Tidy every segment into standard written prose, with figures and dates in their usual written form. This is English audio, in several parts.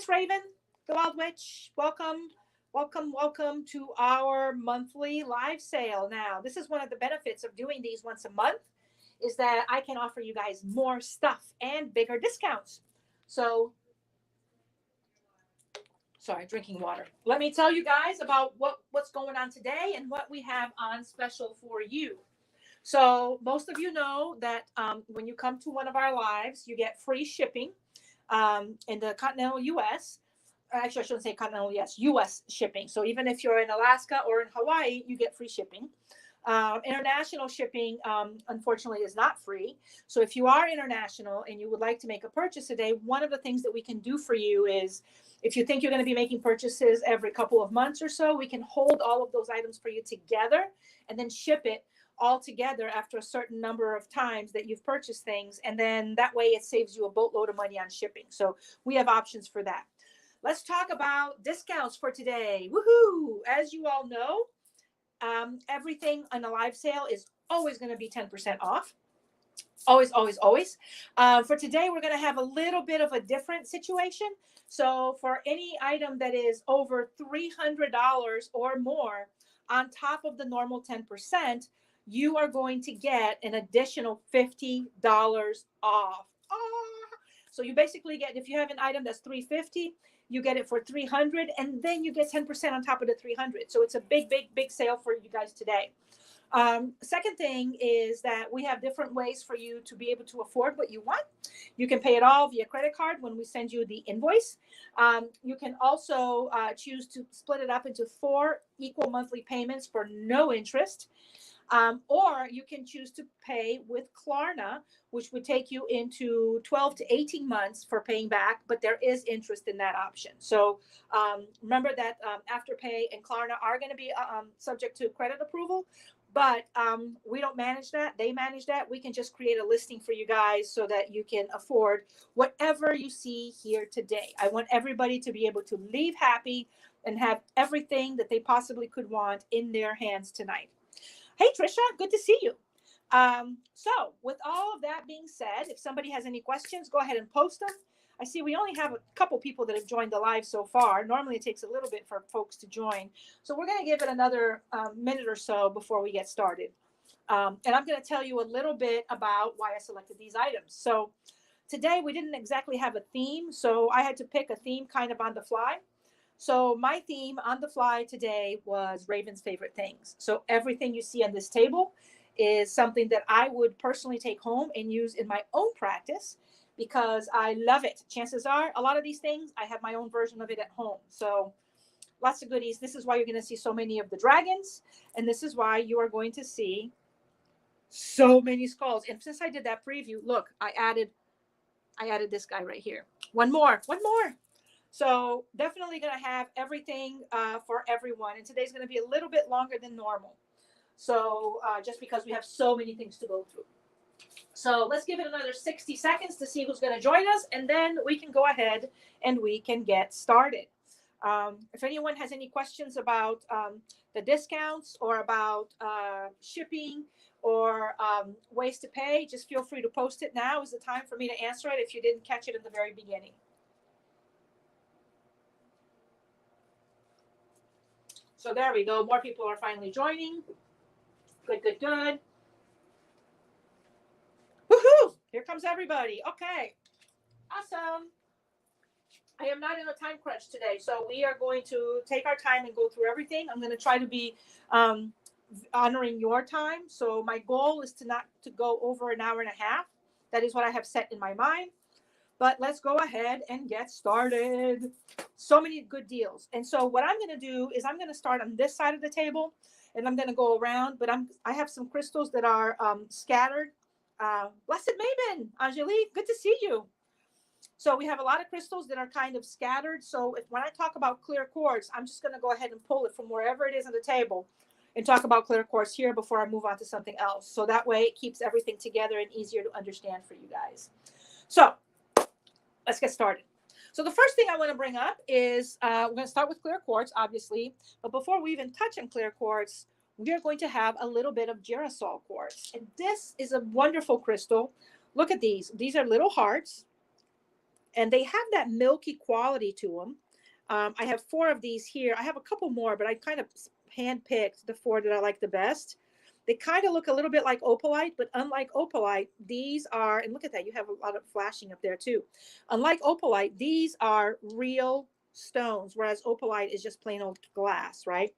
Raven, the Wild Witch. Welcome, welcome to our monthly live sale. Now, this is one of the benefits of doing these once a month is that I can offer you guys more stuff and bigger discounts. So, sorry, drinking water. Let me tell you guys about what's going on today and what we have on special for you. So, most of you know that when you come to one of our lives, you get free shipping in the continental U.S. Actually, I shouldn't say continental U.S. shipping. So even if you're in Alaska or in Hawaii, you get free shipping. International shipping, unfortunately, is not free. So if you are international and you would like to make a purchase today, one of the things that we can do for you is if you think you're going to be making purchases every couple of months or so, we can hold all of those items for you together and then ship it all together after a certain number of times that you've purchased things. And then that way it saves you a boatload of money on shipping. So we have options for that. Let's talk about discounts for today. Woohoo! As you all know, everything on a live sale is always going to be 10% off. Always, always, always. For today, we're going to have a little bit of a different situation. So for any item that is over $300 or more on top of the normal 10%, you are going to get an additional $50 off. So you basically get, if you have an item that's $350, you get it for $300, and then you get 10% on top of the $300. So it's a big, big, big sale for you guys today. Second thing is that we have different ways for you to be able to afford what you want. You can pay it all via credit card when we send you the invoice. You can also choose to split it up into 4 equal monthly payments for no interest. Or you can choose to pay with Klarna, which would take you into 12 to 18 months for paying back, but there is interest in that option. So remember that Afterpay and Klarna are going to be subject to credit approval, but we don't manage that. They manage that. We can just create a listing for you guys so that you can afford whatever you see here today. I want everybody to be able to leave happy and have everything that they possibly could want in their hands tonight. Hey, Trisha, good to see you. So with all of that being said, if somebody has any questions, go ahead and post them. I see we only have a couple people that have joined the live so far. Normally it takes a little bit for folks to join. So we're going to give it another minute or so before we get started. And I'm going to tell you a little bit about why I selected these items. So today we didn't exactly have a theme, so I had to pick a theme kind of on the fly. So my theme on the fly today was Raven's favorite things. So everything you see on this table is something that I would personally take home and use in my own practice because I love it. Chances are a lot of these things, I have my own version of it at home. So lots of goodies. This is why you're going to see so many of the dragons. And this is why you are going to see so many skulls. And since I did that preview, look, I added this guy right here. One more. So definitely going to have everything for everyone. And today's going to be a little bit longer than normal. So just because we have so many things to go through. So let's give it another 60 seconds to see who's going to join us. And then we can go ahead and we can get started. If anyone has any questions about the discounts or about shipping or ways to pay, just feel free to post it. Now is the time for me to answer it if you didn't catch it in the very beginning. So there we go. More people are finally joining. Good. Woohoo! Here comes everybody. Okay. Awesome. I am not in a time crunch today, so we are going to take our time and go through everything. I'm going to try to be honoring your time. So my goal is to not to go over an hour and a half. That is what I have set in my mind. But let's go ahead and get started. So many good deals. And so what I'm going to do is I'm going to start on this side of the table and I'm going to go around. But I have some crystals that are scattered. Blessed Maven, Angelique, good to see you. So we have a lot of crystals that are kind of scattered. So when I talk about clear quartz, I'm just going to go ahead and pull it from wherever it is on the table and talk about clear quartz here before I move on to something else. So that way it keeps everything together and easier to understand for you guys. So let's get started. So the first thing I want to bring up is we're going to start with clear quartz, obviously. But before we even touch on clear quartz, we are going to have a little bit of Girasol quartz. And this is a wonderful crystal. Look at these. These are little hearts. and they have that milky quality to them. I have 4 of these here. I have a couple more, but I kind of handpicked the 4 that I like the best. They kind of look a little bit like opalite, but unlike opalite, these are, and look at that, you have a lot of flashing up there too. Unlike opalite, these are real stones, whereas opalite is just plain old glass, right?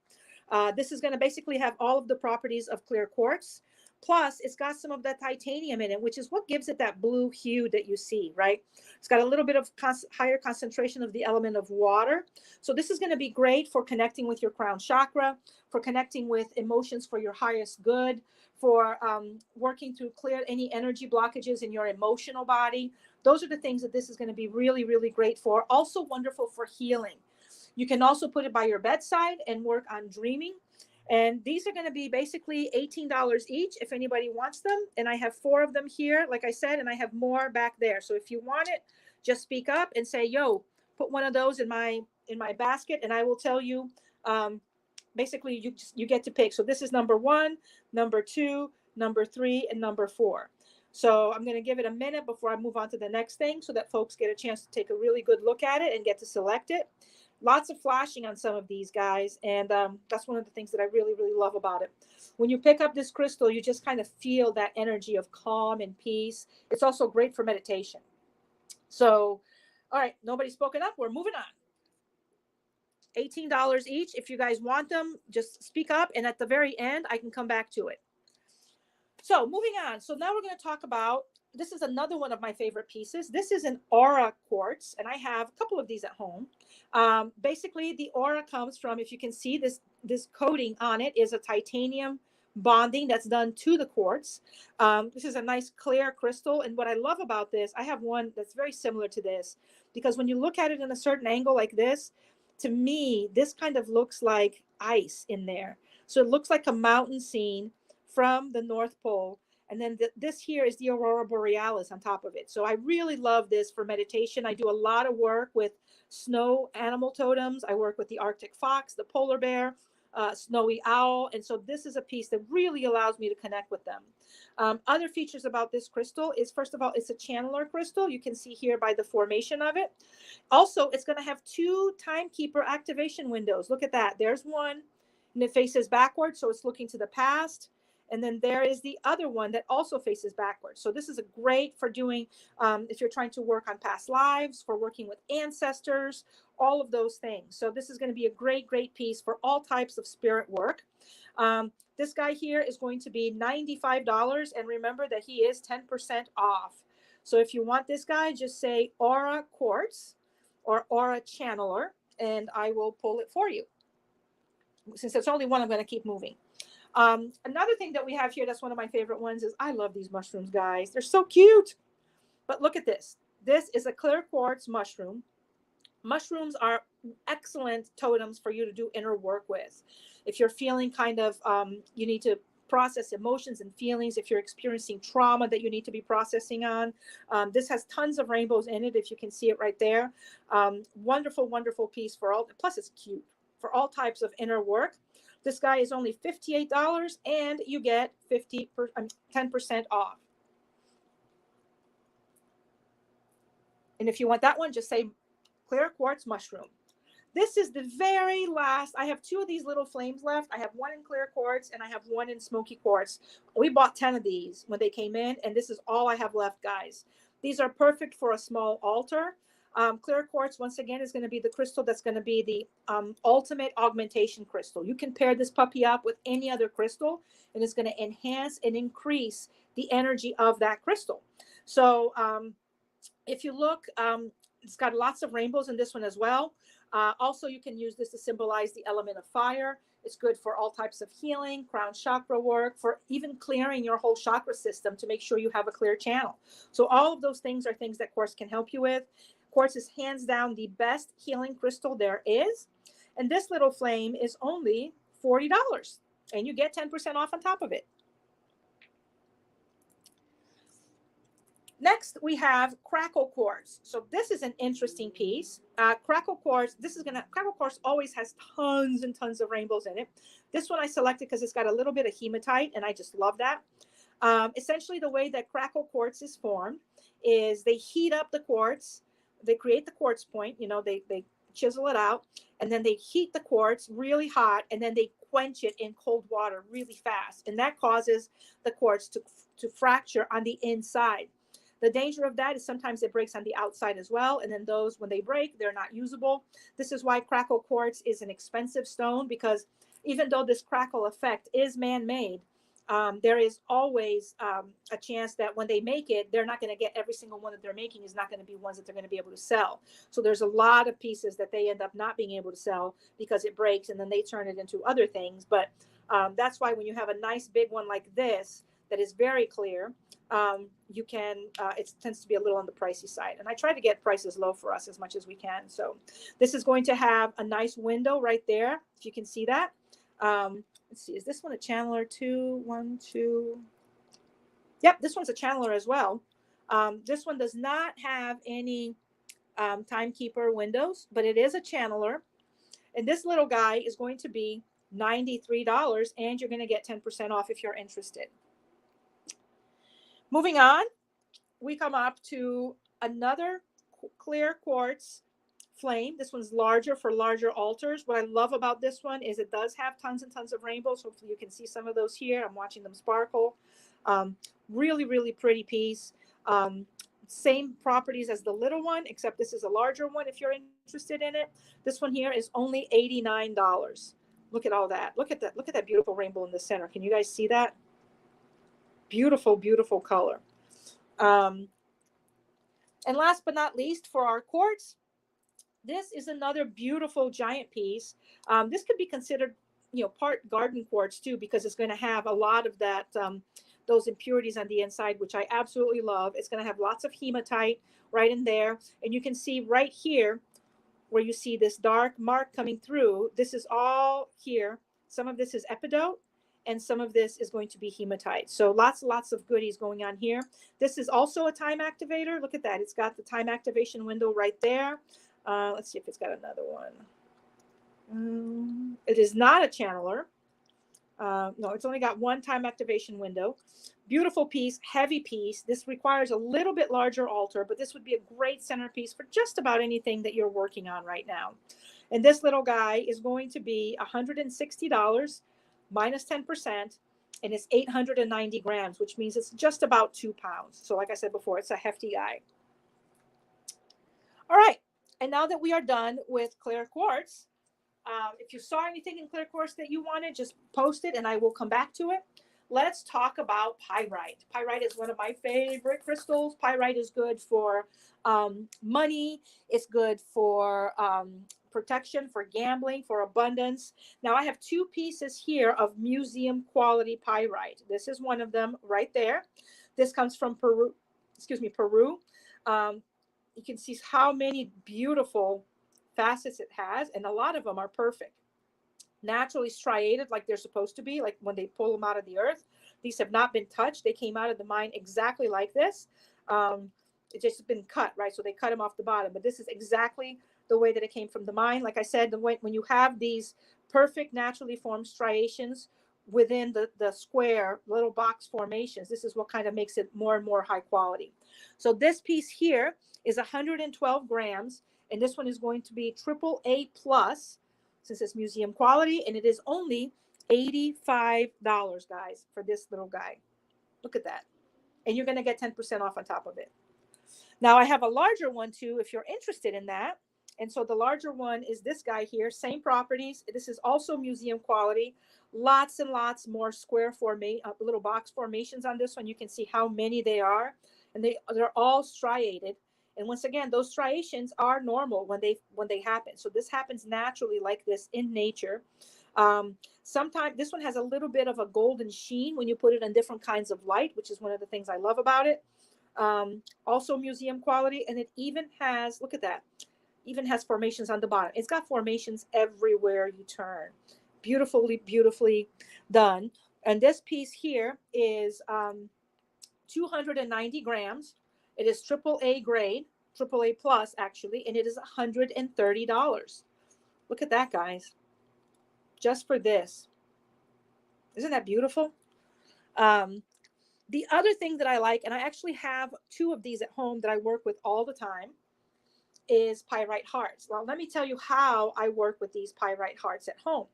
This is going to basically have all of the properties of clear quartz. Plus, it's got some of that titanium in it, which is what gives it that blue hue that you see, right? It's got a little bit of higher concentration of the element of water. So this is going to be great for connecting with your crown chakra, for connecting with emotions for your highest good, for working through clear any energy blockages in your emotional body. Those are the things that this is going to be really, really great for. Also wonderful for healing. You can also put it by your bedside and work on dreaming. And these are going to be basically $18 each if anybody wants them. And I have 4 of them here, like I said, and I have more back there. So if you want it, just speak up and say, yo, put one of those in my basket, and I will tell you. Basically, you get to pick. So this is number 1, number 2, number 3, and number 4. So I'm going to give it a minute before I move on to the next thing so that folks get a chance to take a really good look at it and get to select it. Lots of flashing on some of these guys, and that's one of the things that I really, really love about it. When you pick up this crystal, you just kind of feel that energy of calm and peace. It's also great for meditation. So, all right, nobody's spoken up. We're moving on. $18 each. If you guys want them, just speak up, and at the very end, I can come back to it. So moving on. So now we're going to talk about, this is another one of my favorite pieces. This is an aura quartz, and I have a couple of these at home. Basically, the aura comes from, if you can see this coating on it is a titanium bonding that's done to the quartz. This is a nice clear crystal. And what I love about this, I have one that's very similar to this, because when you look at it in a certain angle like this, to me, this kind of looks like ice in there. So it looks like a mountain scene from the North Pole. And then this here is the Aurora Borealis on top of it. So I really love this for meditation. I do a lot of work with snow animal totems. I work with the Arctic fox, the polar bear, snowy owl. And so this is a piece that really allows me to connect with them. Other features about this crystal is, first of all, it's a channeler crystal. You can see here by the formation of it. Also, it's going to have 2 timekeeper activation windows. Look at that. There's one, and it faces backwards, so it's looking to the past. And then there is the other one that also faces backwards. So this is a great for doing, if you're trying to work on past lives, for working with ancestors, all of those things. So this is going to be a great, great piece for all types of spirit work. This guy here is going to be $95. And remember that he is 10% off. So if you want this guy, just say Aura Quartz or Aura Channeler, and I will pull it for you. Since it's only one, I'm going to keep moving. Another thing that we have here that's one of my favorite ones is, I love these mushrooms, guys. They're so cute. But look at this. This is a clear quartz mushroom. Mushrooms are excellent totems for you to do inner work with. If you're feeling kind of, you need to process emotions and feelings, if you're experiencing trauma that you need to be processing on. This has tons of rainbows in it, if you can see it right there. Wonderful, wonderful piece for all, plus it's cute, for all types of inner work. This guy is only $58, and you get 10% off. And if you want that one, just say clear quartz mushroom. This is the very last. I have 2 of these little flames left. I have one in clear quartz, and I have one in smoky quartz. We bought 10 of these when they came in, and this is all I have left, guys. These are perfect for a small altar. Clear quartz, once again, is going to be the crystal that's going to be the ultimate augmentation crystal. You can pair this puppy up with any other crystal, and it's going to enhance and increase the energy of that crystal. So if you look, it's got lots of rainbows in this one as well. Also, you can use this to symbolize the element of fire. It's good for all types of healing, crown chakra work, for even clearing your whole chakra system to make sure you have a clear channel. So all of those things are things that quartz can help you with. Quartz is hands down the best healing crystal there is. And this little flame is only $40, and you get 10% off on top of it. Next, we have crackle quartz. So this is an interesting piece. Crackle quartz, crackle quartz always has tons and tons of rainbows in it. This one I selected because it's got a little bit of hematite, and I just love that. Essentially, the way that crackle quartz is formed is they heat up the quartz, they create the quartz point, you know, they chisel it out, and then they heat the quartz really hot, and then they quench it in cold water really fast. And that causes the quartz to fracture on the inside. The danger of that is sometimes it breaks on the outside as well. And then those, when they break, they're not usable. This is why crackle quartz is an expensive stone, because even though this crackle effect is man-made, there is always a chance that when they make it, they're not going to get every single one that they're making is not going to be ones that they're going to be able to sell. So there's a lot of pieces that they end up not being able to sell because it breaks, and then they turn it into other things. But that's why when you have a nice big one like this that is very clear, you can, it tends to be a little on the pricey side. And I try to get prices low for us as much as we can. So this is going to have a nice window right there, if you can see that. Let's see, is this one a channeler too? 1, 2. Yep, this one's a channeler as well. This one does not have any timekeeper windows, but it is a channeler. And this little guy is going to be $93, and you're going to get 10% off if you're interested. Moving on, we come up to another clear quartz flame. This one's larger for larger altars. What I love about this one is it does have tons and tons of rainbows. Hopefully you can see some of those here. I'm watching them sparkle. Really, really pretty piece. Same properties as the little one, except this is a larger one if you're interested in it. This one here is only $89. Look at all that. Look at that. Look at that beautiful rainbow in the center. Can you guys see that? Beautiful, beautiful color. And last but not least, for our quartz, this is another beautiful giant piece. This could be considered, you know, part garden quartz too, because it's going to have a lot of that, those impurities on the inside, which I absolutely love. It's going to have lots of hematite right in there. And you can see right here where you see this dark mark coming through. This is all here. Some of this is epidote, and some of this is going to be hematite. So lots of goodies going on here. This is also a time activator. Look at that. It's got the time activation window right there. Let's see if it's got another one. It is not a channeler. No, it's only got one time activation window. Beautiful piece, heavy piece. This requires a little bit larger altar, but this would be a great centerpiece for just about anything that you're working on right now. And this little guy is going to be $160 minus 10%, and it's 890 grams, which means it's just about 2 pounds. So like I said before, it's a hefty guy. All right. And now that we are done with clear quartz, if you saw anything in clear quartz that you wanted, just post it and I will come back to it. Let's talk about pyrite. Pyrite is one of my favorite crystals. Pyrite is good for money. It's good for protection, for gambling, for abundance. Now I have 2 pieces here of museum quality pyrite. This is one of them right there. This comes from Peru. Peru. You can see how many beautiful facets it has, and a lot of them are perfect. Naturally striated like they're supposed to be, like when they pull them out of the earth. These have not been touched. They came out of the mine exactly like this. It's just been cut, right? So they cut them off the bottom, but this is exactly the way that it came from the mine. Like I said, when you have these perfect naturally formed striations within the square little box formations, this is what kind of makes it more and more high quality. So this piece here is 112 grams, and this one is going to be AAA plus, since it's museum quality, and it is only $85, guys, for this little guy. Look at that. And you're going to get 10% off on top of it. Now I have a larger one too, if you're interested in that. And so the larger one is this guy here, same properties. This is also museum quality. Lots and lots more square little box formations on this one. You can see how many they are, and they're all striated. And once again, those striations are normal when they happen. So this happens naturally like this in nature. Sometimes this one has a little bit of a golden sheen when you put it in different kinds of light, which is one of the things I love about it. Also museum quality, and it even has, look at that, even has formations on the bottom. It's got formations everywhere you turn. Beautifully, beautifully done. And this piece here is 290 grams. It is AAA grade, AAA plus actually, and it is $130. Look at that, guys. Just for this. Isn't that beautiful? The other thing that I like, and I actually have 2 of these at home that I work with all the time. is pyrite hearts. Well, let me tell you how I work with these pyrite hearts at home.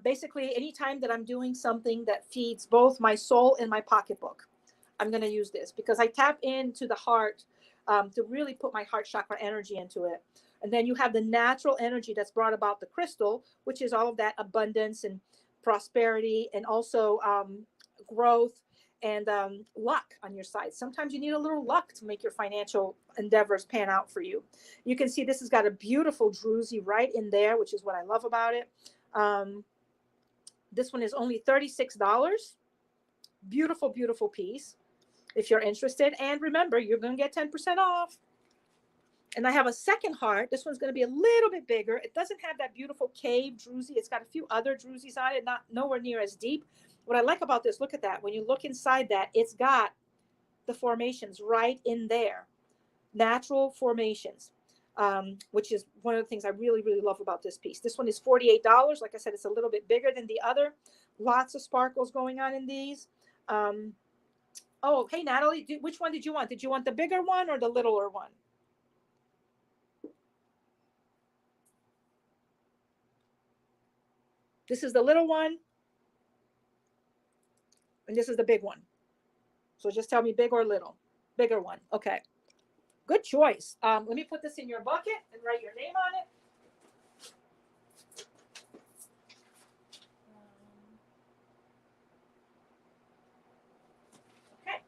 Basically, anytime that I'm doing something that feeds both my soul and my pocketbook, I'm going to use this because I tap into the heart to really put my heart chakra energy into it. And then you have the natural energy that's brought about the crystal, which is all of that abundance and prosperity and also growth and luck on your side. Sometimes you need a little luck to make your financial endeavors pan out for you. You can see this has got a beautiful druzy right in there, which is what I love about it. This one is only $36. Beautiful, beautiful piece if you're interested. And remember, you're going to get 10% off. And I have a second heart. This one's going to be a little bit bigger. It doesn't have that beautiful cave druzy. It's got a few other druzys on it, not nowhere near as deep. What I like about this, look at that. When you look inside that, it's got the formations right in there. Natural formations, which is one of the things I really, really love about this piece. This one is $48. Like I said, it's a little bit bigger than the other. Lots of sparkles going on in these. Oh, hey, Natalie, which one did you want? Did you want the bigger one or the littler one? This is the little one. And this is the big one. So just tell me big or little. Bigger one. Okay. Good choice. Let me put this in your bucket and write your name on it. Okay.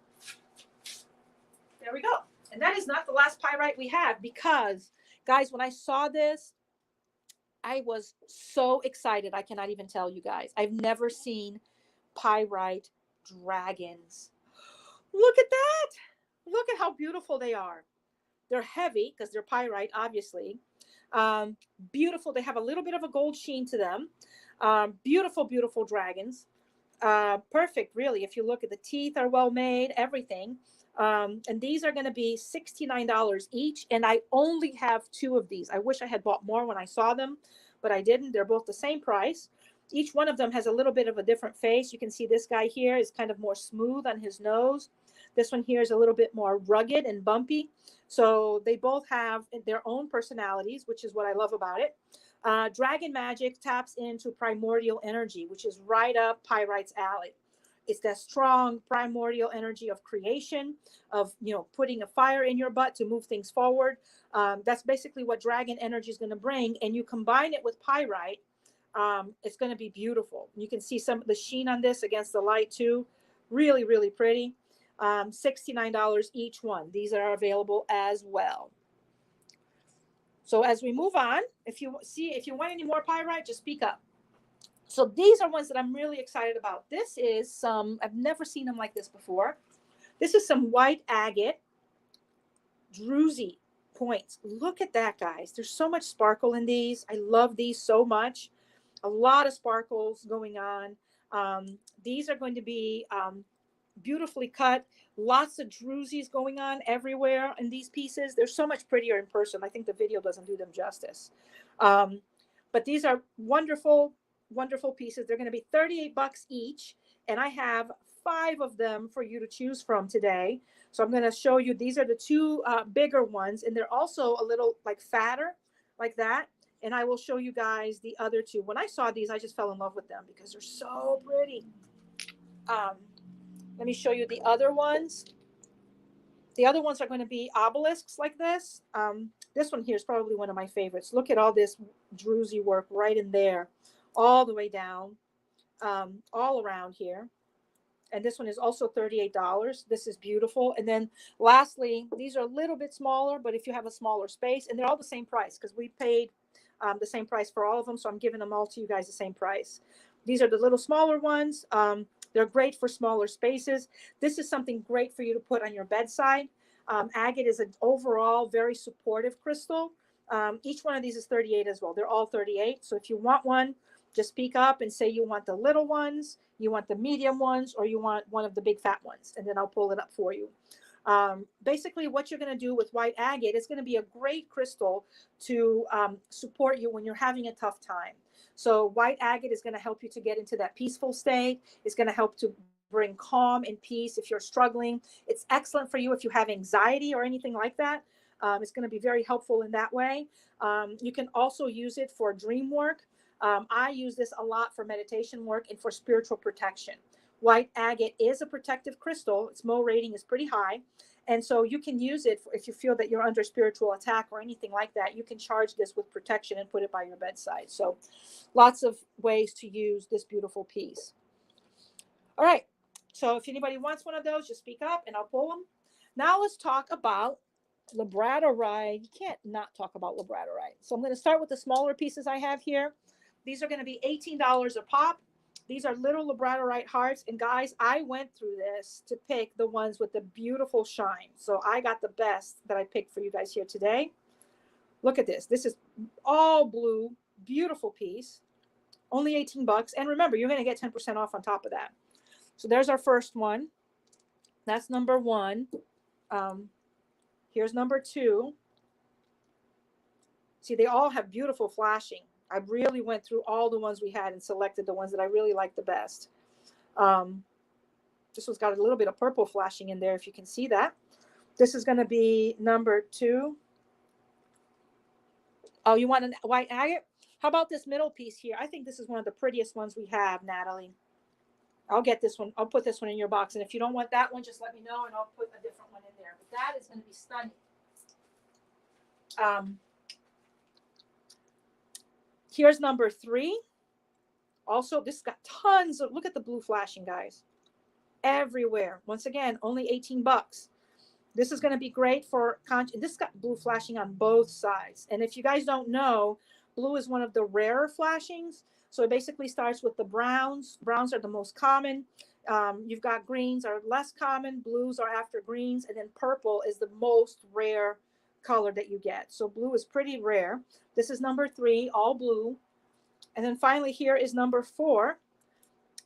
There we go. And that is not the last pyrite we have because, guys, when I saw this, I was so excited. I cannot even tell you guys. I've never seen pyrite dragons. Look at that. Look at how beautiful they are. They're heavy because they're pyrite, obviously. Beautiful. They have a little bit of a gold sheen to them. Beautiful, beautiful dragons. Perfect, really. If you look at the teeth are well made, everything. And these are going to be $69 each. And I only have 2 of these. I wish I had bought more when I saw them, but I didn't. They're both the same price. Each one of them has a little bit of a different face. You can see this guy here is kind of more smooth on his nose. This one here is a little bit more rugged and bumpy. So they both have their own personalities, which is what I love about it. Dragon Magic taps into primordial energy, which is right up Pyrite's alley. It's that strong primordial energy of creation, of putting a fire in your butt to move things forward. That's basically what dragon energy is going to bring. And you combine it with pyrite, it's going to be beautiful. You can see some of the sheen on this against the light too. Really, really pretty. $69 each one. These are available as well. So as we move on, if you want any more pyrite, just speak up. So these are ones that I'm really excited about. This is some, I've never seen them like this before. This is some white agate druzy points. Look at that, guys. There's so much sparkle in these. I love these so much. A lot of sparkles going on. These are going to be beautifully cut. Lots of druzys going on everywhere in these pieces. They're so much prettier in person. I think the video doesn't do them justice. But these are wonderful, wonderful pieces. They're going to be $38 each. And I have 5 of them for you to choose from today. So I'm going to show you, these are the 2 bigger ones. And they're also a little like fatter like that. And I will show you guys the other 2. When I saw these, I just fell in love with them because they're so pretty. Let me show you the other ones. The other ones are going to be obelisks like this. This one here is probably one of my favorites. Look at all this druzy work right in there, all the way down, all around here. And this one is also $38. This is beautiful. And then lastly, these are a little bit smaller, but if you have a smaller space, and they're all the same price because we paid the same price for all of them. So I'm giving them all to you guys the same price. These are the little smaller ones. They're great for smaller spaces. This is something great for you to put on your bedside. Agate is an overall very supportive crystal. Each one of these is 38 as well. They're all 38. So if you want one, just speak up and say you want the little ones, you want the medium ones, or you want one of the big fat ones, and then I'll pull it up for you. Basically, what you're going to do with white agate is going to be a great crystal to support you when you're having a tough time. So white agate is going to help you to get into that peaceful state. It's going to help to bring calm and peace if you're struggling. It's excellent for you if you have anxiety or anything like that. It's going to be very helpful in that way. You can also use it for dream work. I use this a lot for meditation work and for spiritual protection. White agate is a protective crystal. Its Mo rating is pretty high. And so you can use it if you feel that you're under spiritual attack or anything like that. You can charge this with protection and put it by your bedside. So lots of ways to use this beautiful piece. All right. So if anybody wants one of those, just speak up and I'll pull them. Now let's talk about labradorite. You can't not talk about labradorite. So I'm going to start with the smaller pieces I have here. These are going to be $18 a pop. These are little labradorite hearts. And guys, I went through this to pick the ones with the beautiful shine. So I got the best that I picked for you guys here today. Look at this. This is all blue, beautiful piece. Only 18 bucks. And remember, you're going to get 10% off on top of that. So there's our first one. That's number one. Here's number two. See, they all have beautiful flashing. I really went through all the ones we had and selected the ones that I really liked the best. This one's got a little bit of purple flashing in there, if you can see that. This is going to be number two. Oh, you want a white agate? How about this middle piece here? I think this is one of the prettiest ones we have, Natalie. I'll get this one. I'll put this one in your box. And if you don't want that one, just let me know and I'll put a different one in there. But that is going to be stunning. Here's number three. Also, this got tons of, look at the blue flashing, guys. Everywhere. Once again, only 18 bucks. This is going to be great for, this got blue flashing on both sides. And if you guys don't know, blue is one of the rarer flashings. So it basically starts with the browns. Browns are the most common. You've got greens are less common. Blues are after greens. And then purple is the most rare color that you get. So blue is pretty rare. This is number three, all blue. And then finally here is number four.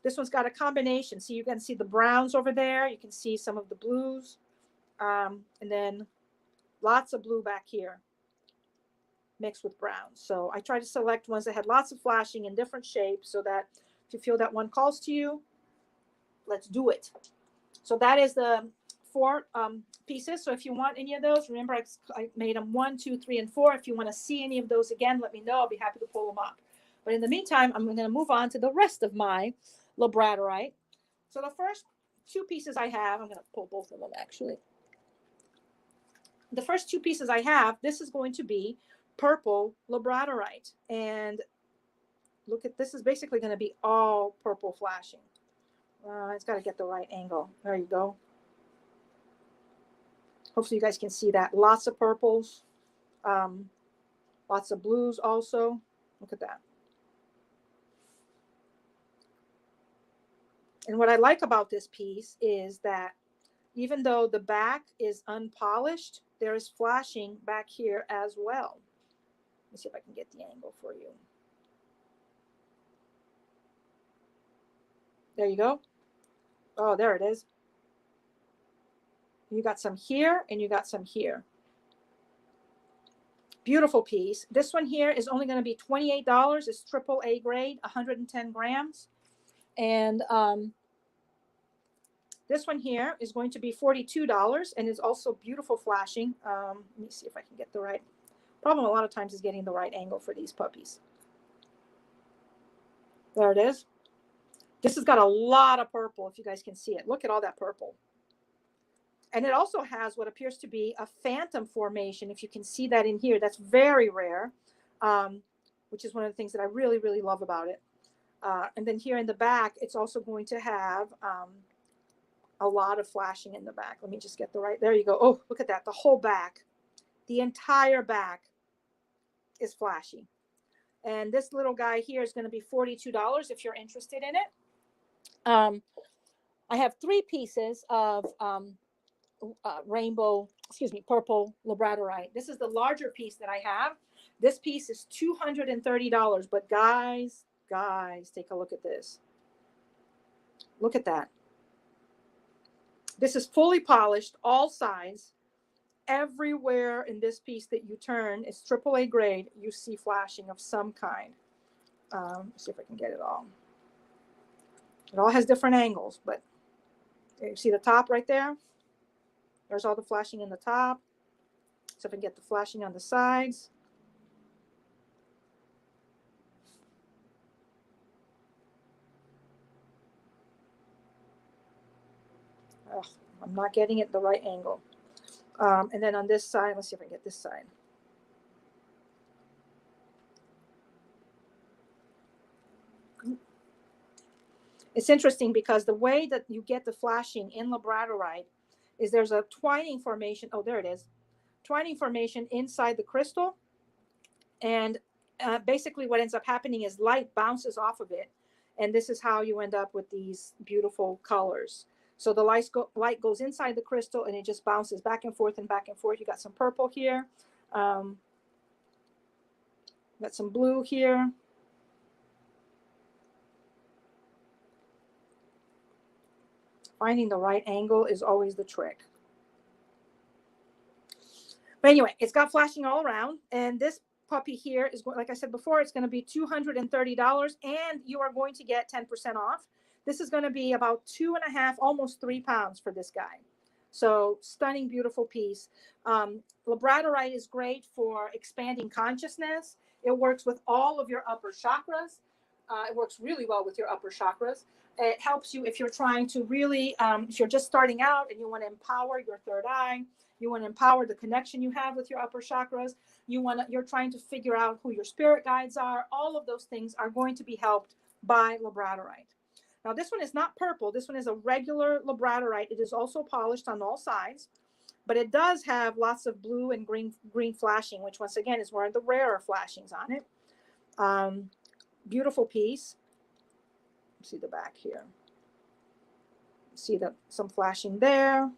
This one's got a combination. So you can see the browns over there. You can see some of the blues. And then lots of blue back here mixed with brown. So I try to select ones that had lots of flashing in different shapes so that if you feel that one calls to you, let's do it. So that is the four pieces. So if you want any of those, remember I made them 1, 2, 3, and 4. If you want to see any of those again, let me know. I'll be happy to pull them up. But in the meantime, I'm going to move on to the rest of my labradorite. So the first two pieces I have, I'm going to pull both of them actually. The first two pieces I have, this is going to be purple labradorite. And look at, this is basically going to be all purple flashing. It's got to get the right angle. There you go. Hopefully you guys can see that. Lots of purples, lots of blues also. Look at that. And what I like about this piece is that even though the back is unpolished, there is flashing back here as well. Let me see if I can get the angle for you. There you go. Oh, there it is. You got some here and you got some here. Beautiful piece. This one here is only going to be $28. It's AAA grade, 110 grams. And this one here is going to be $42 and is also beautiful flashing. Let me see if I can get the right. Problem a lot of times is getting the right angle for these puppies. There it is. This has got a lot of purple, if you guys can see it. Look at all that purple. And it also has what appears to be a phantom formation, if you can see that in here. That's very rare, which is one of the things that I really, really love about it. And then here in the back, it's also going to have a lot of flashing in the back. Let me just get the right, there you go. Oh, look at that, the whole back. The entire back is flashy. And this little guy here is going to be $42 if you're interested in it. I have 3 pieces of purple labradorite. This is the larger piece that I have. This piece is $230, but guys, take a look at this. Look at that. This is fully polished, all sides. Everywhere in this piece that you turn is AAA grade. You see flashing of some kind. Let's see if I can get it all. It all has different angles, but you see the top right there? There's all the flashing in the top. So if I can get the flashing on the sides. Ugh, I'm not getting it the right angle. And then on this side, let's see if I can get this side. It's interesting because the way that you get the flashing in labradorite is there's a twining formation. Oh, there it is. Twining formation inside the crystal. And basically what ends up happening is light bounces off of it. And this is how you end up with these beautiful colors. So the light goes inside the crystal and it just bounces back and forth and back and forth. You got some purple here. Got some blue here. Finding the right angle is always the trick. But anyway, it's got flashing all around. And this puppy here is, like I said before, it's going to be $230 and you are going to get 10% off. This is going to be about 2.5, almost 3 pounds for this guy. So stunning, beautiful piece. Labradorite is great for expanding consciousness. It works with all of your upper chakras. It works really well with your upper chakras. It helps you if you're trying to really, if you're just starting out and you want to empower your third eye, you want to empower the connection you have with your upper chakras. You're trying to figure out who your spirit guides are. All of those things are going to be helped by labradorite. Now, this one is not purple. This one is a regular labradorite. It is also polished on all sides, but it does have lots of blue and green flashing, which once again is one of the rarer flashings on it. Beautiful piece. See the back here. See some flashing there.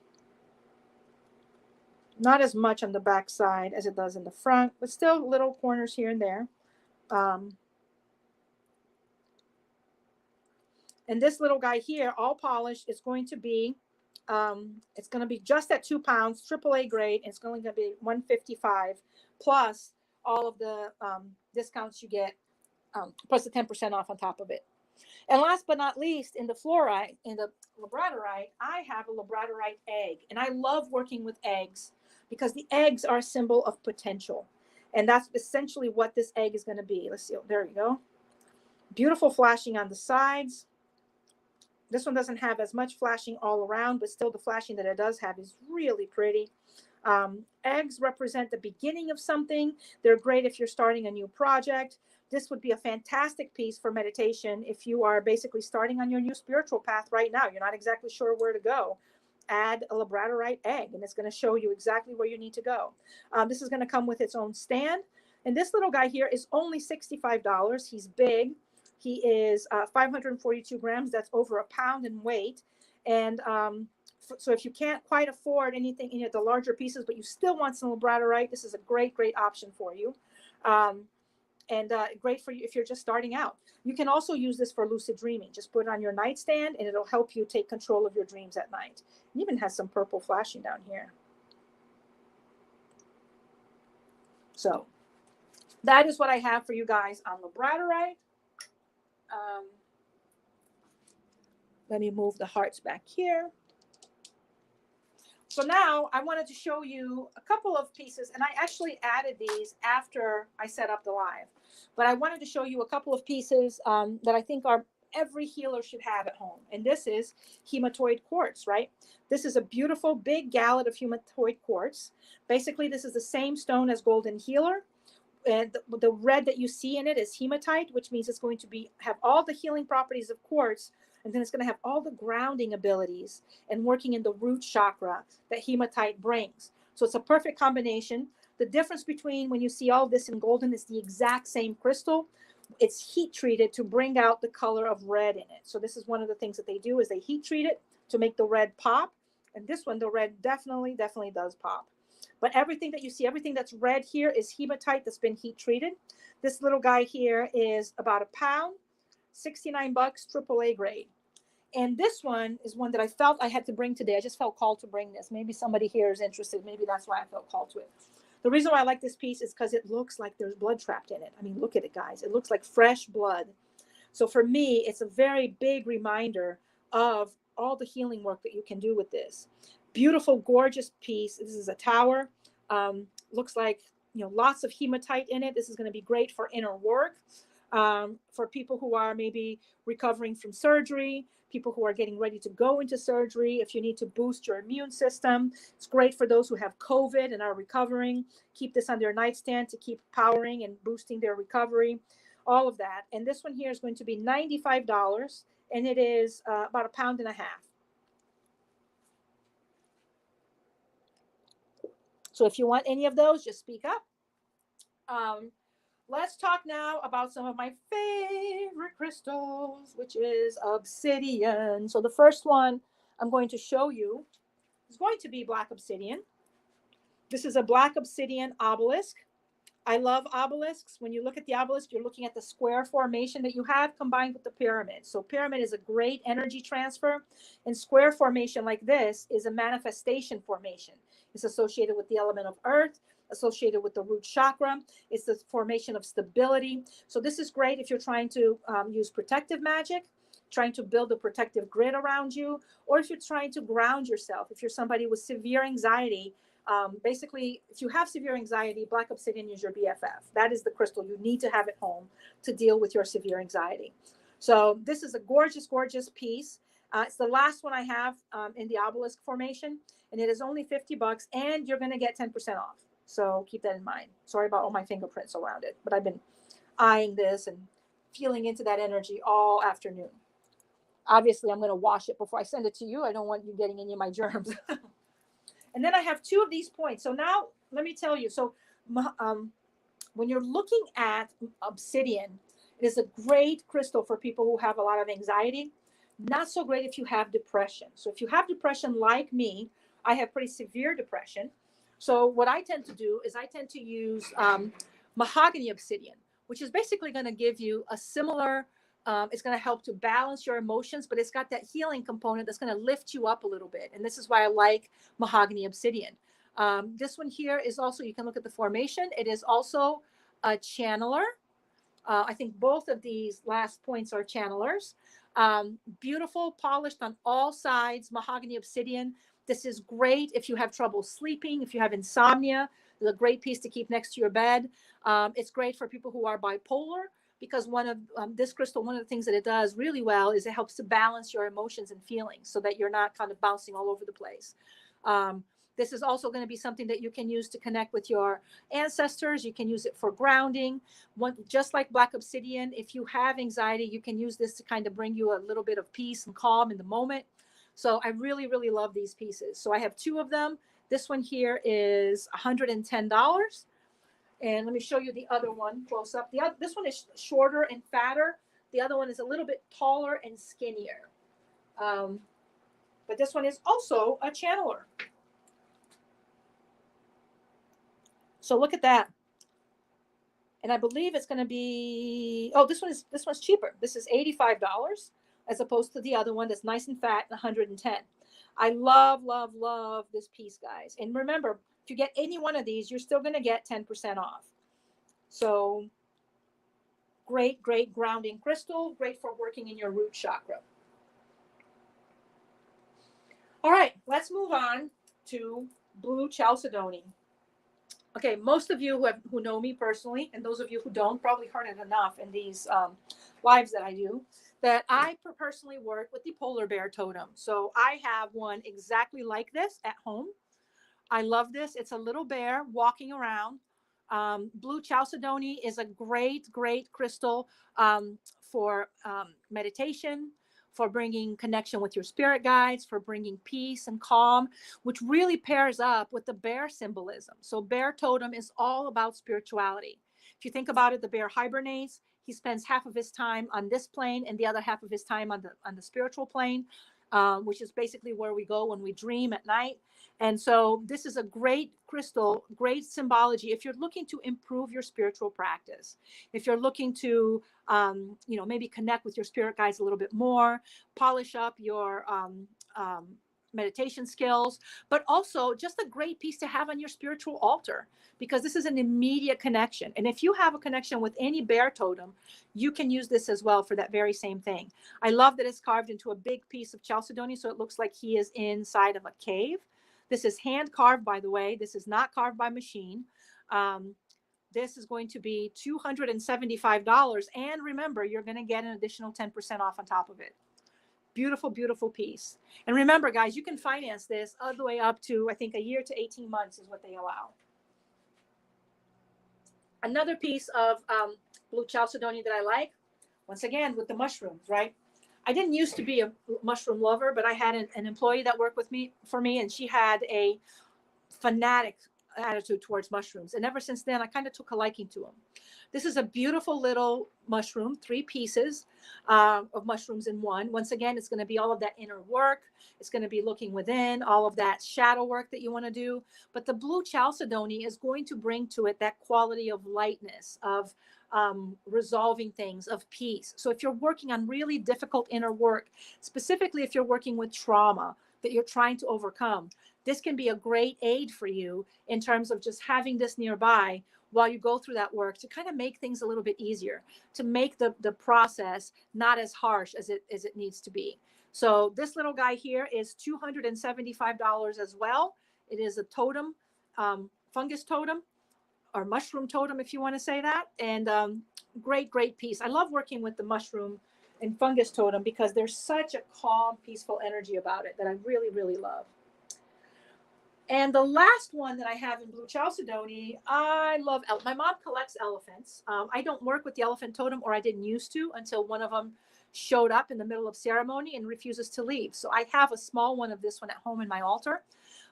Not as much on the back side as it does in the front, but still little corners here and there. And this little guy here, all polished, is going to be, it's going to be just at 2 pounds, AAA grade. And it's going to be $155 plus all of the discounts you get, plus the 10% off on top of it. And last but not least, in the fluorite, in the labradorite, I have a labradorite egg. And I love working with eggs because the eggs are a symbol of potential. And that's essentially what this egg is going to be. Let's see. There you go. Beautiful flashing on the sides. This one doesn't have as much flashing all around, but still the flashing that it does have is really pretty. Eggs represent the beginning of something. They're great if you're starting a new project. This would be a fantastic piece for meditation if you are basically starting on your new spiritual path right now. You're not exactly sure where to go. Add a labradorite egg, and it's going to show you exactly where you need to go. This is going to come with its own stand. And this little guy here is only $65. He's big. He is 542 grams. That's over 1 pound in weight. And so if you can't quite afford anything in the larger pieces, but you still want some labradorite, this is a great, great option for you. And great for you if you're just starting out. You can also use this for lucid dreaming. Just put it on your nightstand and it'll help you take control of your dreams at night. It even has some purple flashing down here. So that is what I have for you guys on labradorite. Let me move the hearts back here. So now I wanted to show you a couple of pieces, and I actually added these after I set up the live, but I wanted to show you a couple of pieces that I think every healer should have at home. And this is hematoid quartz, right? This is a beautiful big gallet of hematoid quartz. Basically, this is the same stone as golden healer. And the red that you see in it is hematite, which means it's going to have all the healing properties of quartz, and then it's going to have all the grounding abilities and working in the root chakra that hematite brings. So it's a perfect combination. The difference between when you see all this in golden is the exact same crystal. It's heat treated to bring out the color of red in it. So this is one of the things that they do is they heat treat it to make the red pop. And this one, the red definitely does pop. But everything that you see, everything that's red here is hematite that's been heat treated. This little guy here is about 1 pound, $69, AAA grade. And this one is one that I felt I had to bring today. I just felt called to bring this. Maybe somebody here is interested. Maybe that's why I felt called to it. The reason why I like this piece is because it looks like there's blood trapped in it. I mean, look at it, guys. It looks like fresh blood. So for me, it's a very big reminder of all the healing work that you can do with this. Beautiful, gorgeous piece. This is a tower. Looks like, lots of hematite in it. This is going to be great for inner work, for people who are maybe recovering from surgery, people who are getting ready to go into surgery. If you need to boost your immune system, it's great for those who have COVID and are recovering. Keep this on their nightstand to keep powering and boosting their recovery, all of that. And this one here is going to be $95, and it is about 1.5 pounds. So if you want any of those, just speak up. Let's talk now about some of my favorite crystals, which is obsidian. So the first one I'm going to show you is going to be black obsidian. This is a black obsidian obelisk. I love obelisks. When you look at the obelisk, you're looking at the square formation that you have combined with the pyramid. So pyramid is a great energy transfer, and square formation like this is a manifestation formation. It's associated with the element of earth, associated with the root chakra. It's the formation of stability. So this is great if you're trying to use protective magic, trying to build a protective grid around you, or if you're trying to ground yourself. If you're somebody with severe anxiety, basically, if you have severe anxiety, black obsidian is your BFF. That is the crystal you need to have at home to deal with your severe anxiety. So this is a gorgeous, gorgeous piece. It's the last one I have in the obelisk formation, and it is only $50, and you're going to get 10% off. So keep that in mind. Sorry about all my fingerprints around it, but I've been eyeing this and feeling into that energy all afternoon. Obviously, I'm going to wash it before I send it to you. I don't want you getting any of my germs. And then I have 2 of these points. So now let me tell you. So when you're looking at obsidian, it is a great crystal for people who have a lot of anxiety. Not so great if you have depression. So if you have depression like me, I have pretty severe depression. So what I tend to do is I tend to use mahogany obsidian, which is basically going to give you a similar, it's going to help to balance your emotions, but it's got that healing component that's going to lift you up a little bit. And this is why I like mahogany obsidian. This one here is also, you can look at the formation. It is also a channeler. I think both of these last points are channelers. Beautiful, polished on all sides, mahogany obsidian. This is great if you have trouble sleeping, if you have insomnia. It's a great piece to keep next to your bed. It's great for people who are bipolar, because one of this crystal, one of the things that it does really well is it helps to balance your emotions and feelings so that you're not kind of bouncing all over the place. This is also going to be something that you can use to connect with your ancestors. You can use it for grounding. Just like black obsidian, if you have anxiety, you can use this to kind of bring you a little bit of peace and calm in the moment. So I really, really love these pieces. So I have 2 of them. This one here is $110. And let me show you the other one close up. This one is shorter and fatter. The other one is a little bit taller and skinnier. But this one is also a channeler. So look at that. And I believe it's going to be, this one's cheaper. This is $85 as opposed to the other one that's nice and fat, $110. I love, love, love this piece, guys. And remember, if you get any one of these, you're still going to get 10% off. So great, great grounding crystal, great for working in your root chakra. All right, let's move on to blue chalcedony. Okay, most of you who know me personally, and those of you who don't, probably heard it enough in these lives that I do, that I personally work with the polar bear totem. So I have one exactly like this at home. I love this. It's a little bear walking around. Blue chalcedony is a great, great crystal for meditation, for bringing connection with your spirit guides, for bringing peace and calm, which really pairs up with the bear symbolism. So bear totem is all about spirituality. If you think about it, the bear hibernates. He spends half of his time on this plane and the other half of his time on the spiritual plane, which is basically where we go when we dream at night. And so this is a great crystal, great symbology if you're looking to improve your spiritual practice. If you're looking to, maybe connect with your spirit guides a little bit more, polish up your meditation skills, but also just a great piece to have on your spiritual altar, because this is an immediate connection. And if you have a connection with any bear totem, you can use this as well for that very same thing. I love that it's carved into a big piece of chalcedony, so it looks like he is inside of a cave. This is hand carved, by the way. This is not carved by machine. This is going to be $275. And remember, you're going to get an additional 10% off on top of it. Beautiful, beautiful piece. And remember, guys, you can finance this all the way up to, I think, a year to 18 months is what they allow. Another piece of blue chalcedony that I like, once again, with the mushrooms, right? I didn't used to be a mushroom lover, but I had an employee that worked with me and she had a fanatic attitude towards mushrooms. And ever since then, I kind of took a liking to them. This is a beautiful little mushroom, 3 pieces of mushrooms in one. Once again, it's going to be all of that inner work. It's going to be looking within, all of that shadow work that you want to do. But the blue chalcedony is going to bring to it that quality of lightness, of resolving things, of peace. So if you're working on really difficult inner work, specifically if you're working with trauma that you're trying to overcome, this can be a great aid for you in terms of just having this nearby while you go through that work to kind of make things a little bit easier, to make the process not as harsh as it needs to be. So this little guy here is $275 as well. It is a totem, fungus totem, or mushroom totem, if you want to say that. And great, great piece. I love working with the mushroom and fungus totem because there's such a calm, peaceful energy about it that I really, really love. And the last one that I have in blue chalcedony, I love, my mom collects elephants. I don't work with the elephant totem, or I didn't used to, until one of them showed up in the middle of ceremony and refuses to leave. So I have a small one of this one at home in my altar.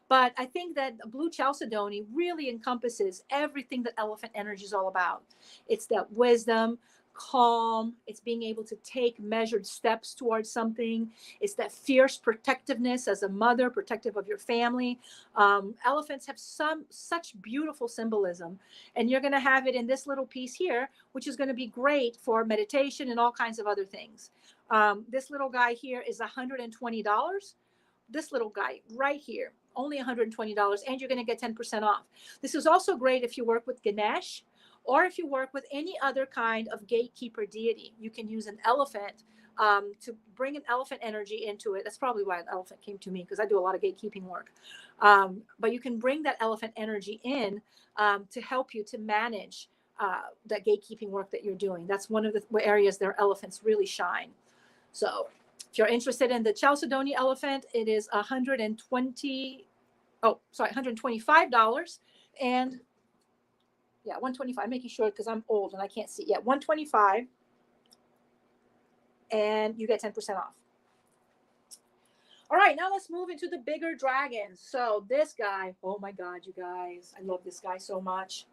But I think that blue chalcedony really encompasses everything that elephant energy is all about. It's that wisdom, calm, it's being able to take measured steps towards something. It's that fierce protectiveness as a mother, protective of your family. Elephants have such beautiful symbolism, and you're going to have it in this little piece here, which is going to be great for meditation and all kinds of other things. This little guy here is $120. This little guy right here, only $120, and you're going to get 10% off. This is also great if you work with Ganesh, or if you work with any other kind of gatekeeper deity. You can use an elephant to bring an elephant energy into it. That's probably why an elephant came to me, because I do a lot of gatekeeping work. But you can bring that elephant energy in to help you to manage that gatekeeping work that you're doing. That's one of the areas their elephants really shine. So if you're interested in the chalcedony elephant, it is $125. And yeah, $125, making sure because I'm old and I can't see. Yeah, $125, and you get 10% off. All right, now let's move into the bigger dragons. So this guy, oh my God, you guys, I love this guy so much.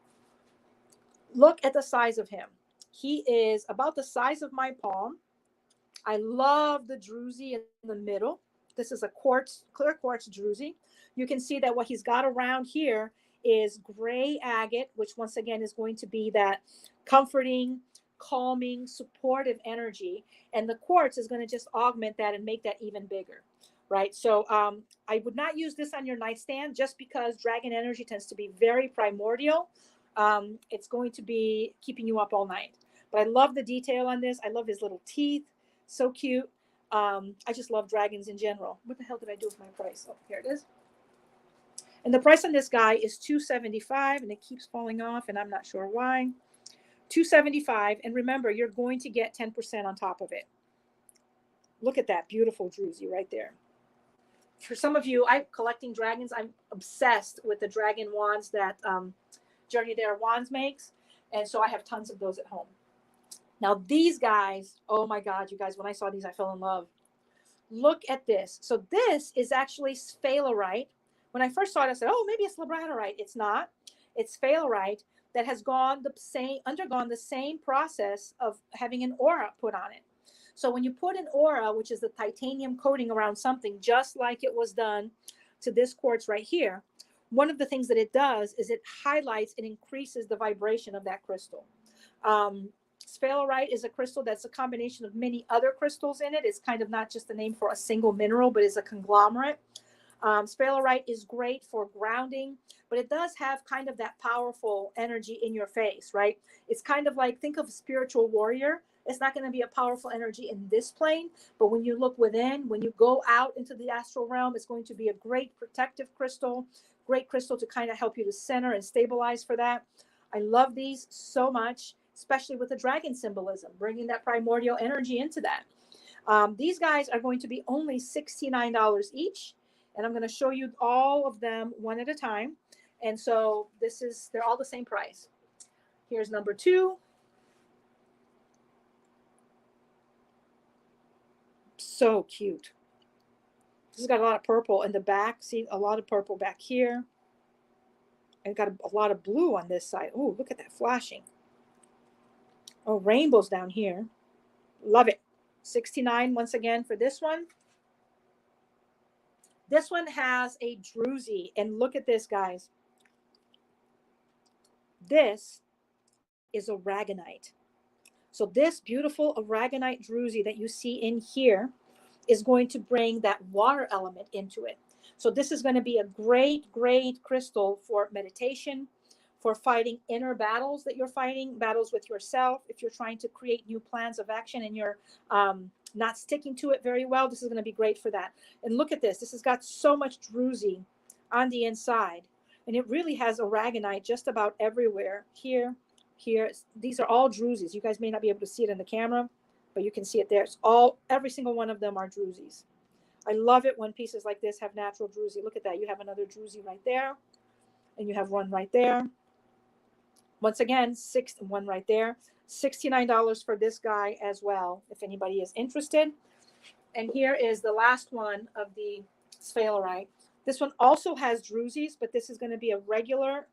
Look at the size of him. He is about the size of my palm. I love the druzy in the middle. This is a clear quartz druzy. You can see that what he's got around here is gray agate, which once again is going to be that comforting, calming, supportive energy. And the quartz is going to just augment that and make that even bigger, right? So I would not use this on your nightstand just because dragon energy tends to be very primordial. It's going to be keeping you up all night. But I love the detail on this. I love his little teeth. So cute. I just love dragons in general. What the hell did I do with my price? Oh, here it is. And the price on this guy is $275, and it keeps falling off, and I'm not sure why. $275, and remember, you're going to get 10% on top of it. Look at that beautiful druzy right there. For some of you, I'm collecting dragons. I'm obsessed with the dragon wands that Journey There Wands makes, and so I have tons of those at home. Now these guys, oh my God, you guys, when I saw these, I fell in love. Look at this. So this is actually sphalerite. When I first saw it, I said, oh, maybe it's labradorite. It's not. It's sphalerite that has undergone the same process of having an aura put on it. So when you put an aura, which is the titanium coating around something, just like it was done to this quartz right here, one of the things that it does is it highlights and increases the vibration of that crystal. Sphalerite is a crystal that's a combination of many other crystals in it. It's kind of not just a name for a single mineral, but is a conglomerate. Sphalerite is great for grounding, but it does have kind of that powerful energy in your face, right? It's kind of like, think of a spiritual warrior It's not going to be a powerful energy in this plane, but when you look within, when you go out into the astral realm, it's going to be a great protective crystal, great crystal to kind of help you to center and stabilize for that. I love these so much, especially with the dragon symbolism, bringing that primordial energy into that. These guys are going to be only $69 each. And I'm going to show you all of them one at a time. And so they're all the same price. Here's number 2. So cute. This has got a lot of purple in the back. See, a lot of purple back here. And got a lot of blue on this side. Oh, look at that flashing. Oh, rainbows down here. Love it. $69 once again for this one. This one has a druzy. And look at this, guys. This is aragonite. So this beautiful aragonite druzy that you see in here is going to bring that water element into it. So this is going to be a great, great crystal for meditation, for fighting inner battles that you're fighting, battles with yourself. If you're trying to create new plans of action and you're not sticking to it very well, this is going to be great for that. And look at this. This has got so much druzy on the inside. And it really has aragonite just about everywhere. Here. These are all druzes. You guys may not be able to see it in the camera, but you can see it there. It's every single one of them are druzes. I love it when pieces like this have natural druzy. Look at that. You have another druzy right there, and you have one right there. Once again, one right there. $69 for this guy as well, if anybody is interested. And here is the last one of the sphalerite. This one also has druzes, but this is going to be a regular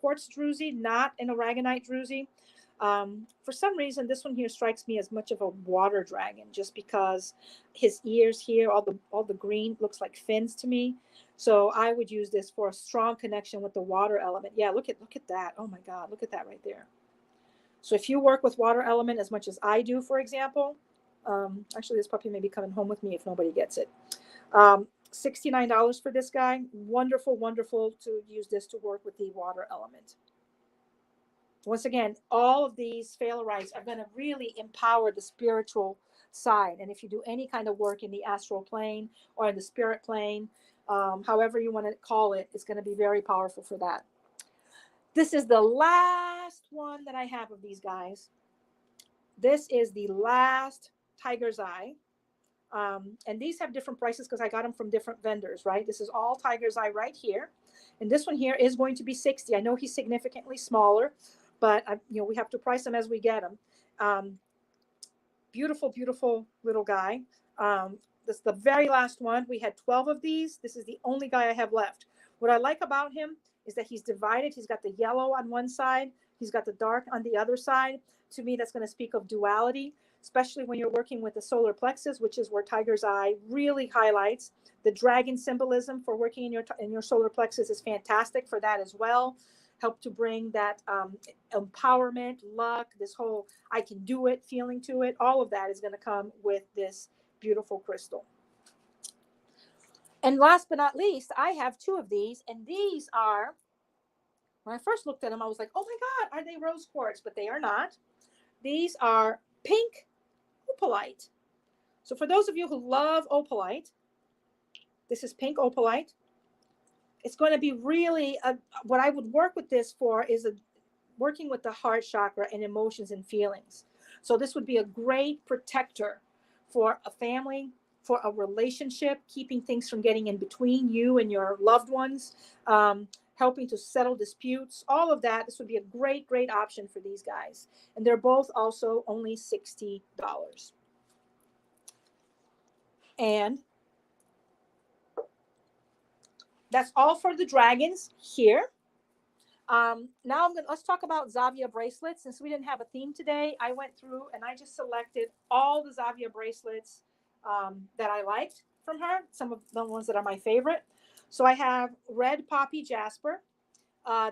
quartz druzy, not an aragonite druzy. For some reason, this one here strikes me as much of a water dragon, just because his ears here, all the green looks like fins to me. So I would use this for a strong connection with the water element. Yeah, look at that. Oh my God, look at that right there. So if you work with water element as much as I do, for example, actually this puppy may be coming home with me if nobody gets it. $69 for this guy. Wonderful, wonderful to use this to work with the water element. Once again, all of these sphalerites are going to really empower the spiritual side. And if you do any kind of work in the astral plane or in the spirit plane, however you want to call it, it's going to be very powerful for that. This is the last one that I have of these guys. This is the last Tiger's Eye. And these have different prices because I got them from different vendors, right? This is all Tiger's Eye right here. And this one here is going to be $60. I know he's significantly smaller, but we have to price them as we get them. Beautiful, beautiful little guy. This is the very last one. We had 12 of these. This is the only guy I have left. What I like about him is that he's divided. He's got the yellow on one side. He's got the dark on the other side. To me, that's going to speak of duality, especially when you're working with the solar plexus, which is where Tiger's Eye really highlights. The dragon symbolism for working in your solar plexus is fantastic for that as well. Help to bring that empowerment, luck, this whole I can do it feeling to it. All of that is going to come with this beautiful crystal. And last but not least, I have 2 of these, and these are, when I first looked at them, I was like, oh my God, are they rose quartz? But they are not. These are pink opalite. So for those of you who love opalite, this is pink opalite. It's going to be really, what I would work with this for is working with the heart chakra and emotions and feelings. So this would be a great protector for a family, for a relationship, keeping things from getting in between you and your loved ones, helping to settle disputes, all of that. This would be a great, great option for these guys. And they're both also only $60. And that's all for the dragons here. Now let's talk about Zavia bracelets. Since we didn't have a theme today, I went through and I just selected all the Zavia bracelets that I liked from her, some of the ones that are my favorite. So I have red poppy jasper.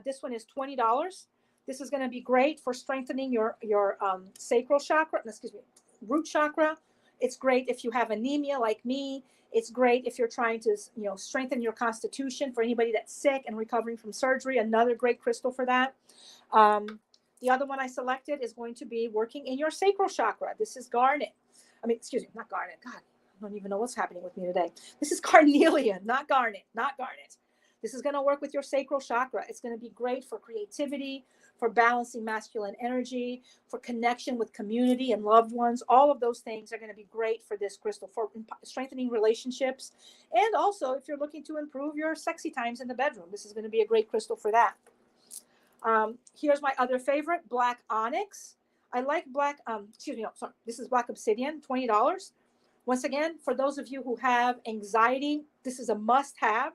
This one is $20. This is going to be great for strengthening your sacral chakra, root chakra. It's great if you have anemia like me. It's great if you're trying to, strengthen your constitution. For anybody that's sick and recovering from surgery, another great crystal for that. The other one I selected is going to be working in your sacral chakra. This is garnet. I mean, excuse me, not garnet. God, I don't even know what's happening with me today. This is carnelian, not garnet, not garnet. This is going to work with your sacral chakra. It's going to be great for creativity, for balancing masculine energy, for connection with community and loved ones. All of those things are going to be great for this crystal, for strengthening relationships. And also, if you're looking to improve your sexy times in the bedroom, this is going to be a great crystal for that. Here's my other favorite, black onyx. I like black, excuse me, no, sorry. This is black obsidian, $20. Once again, for those of you who have anxiety, this is a must-have.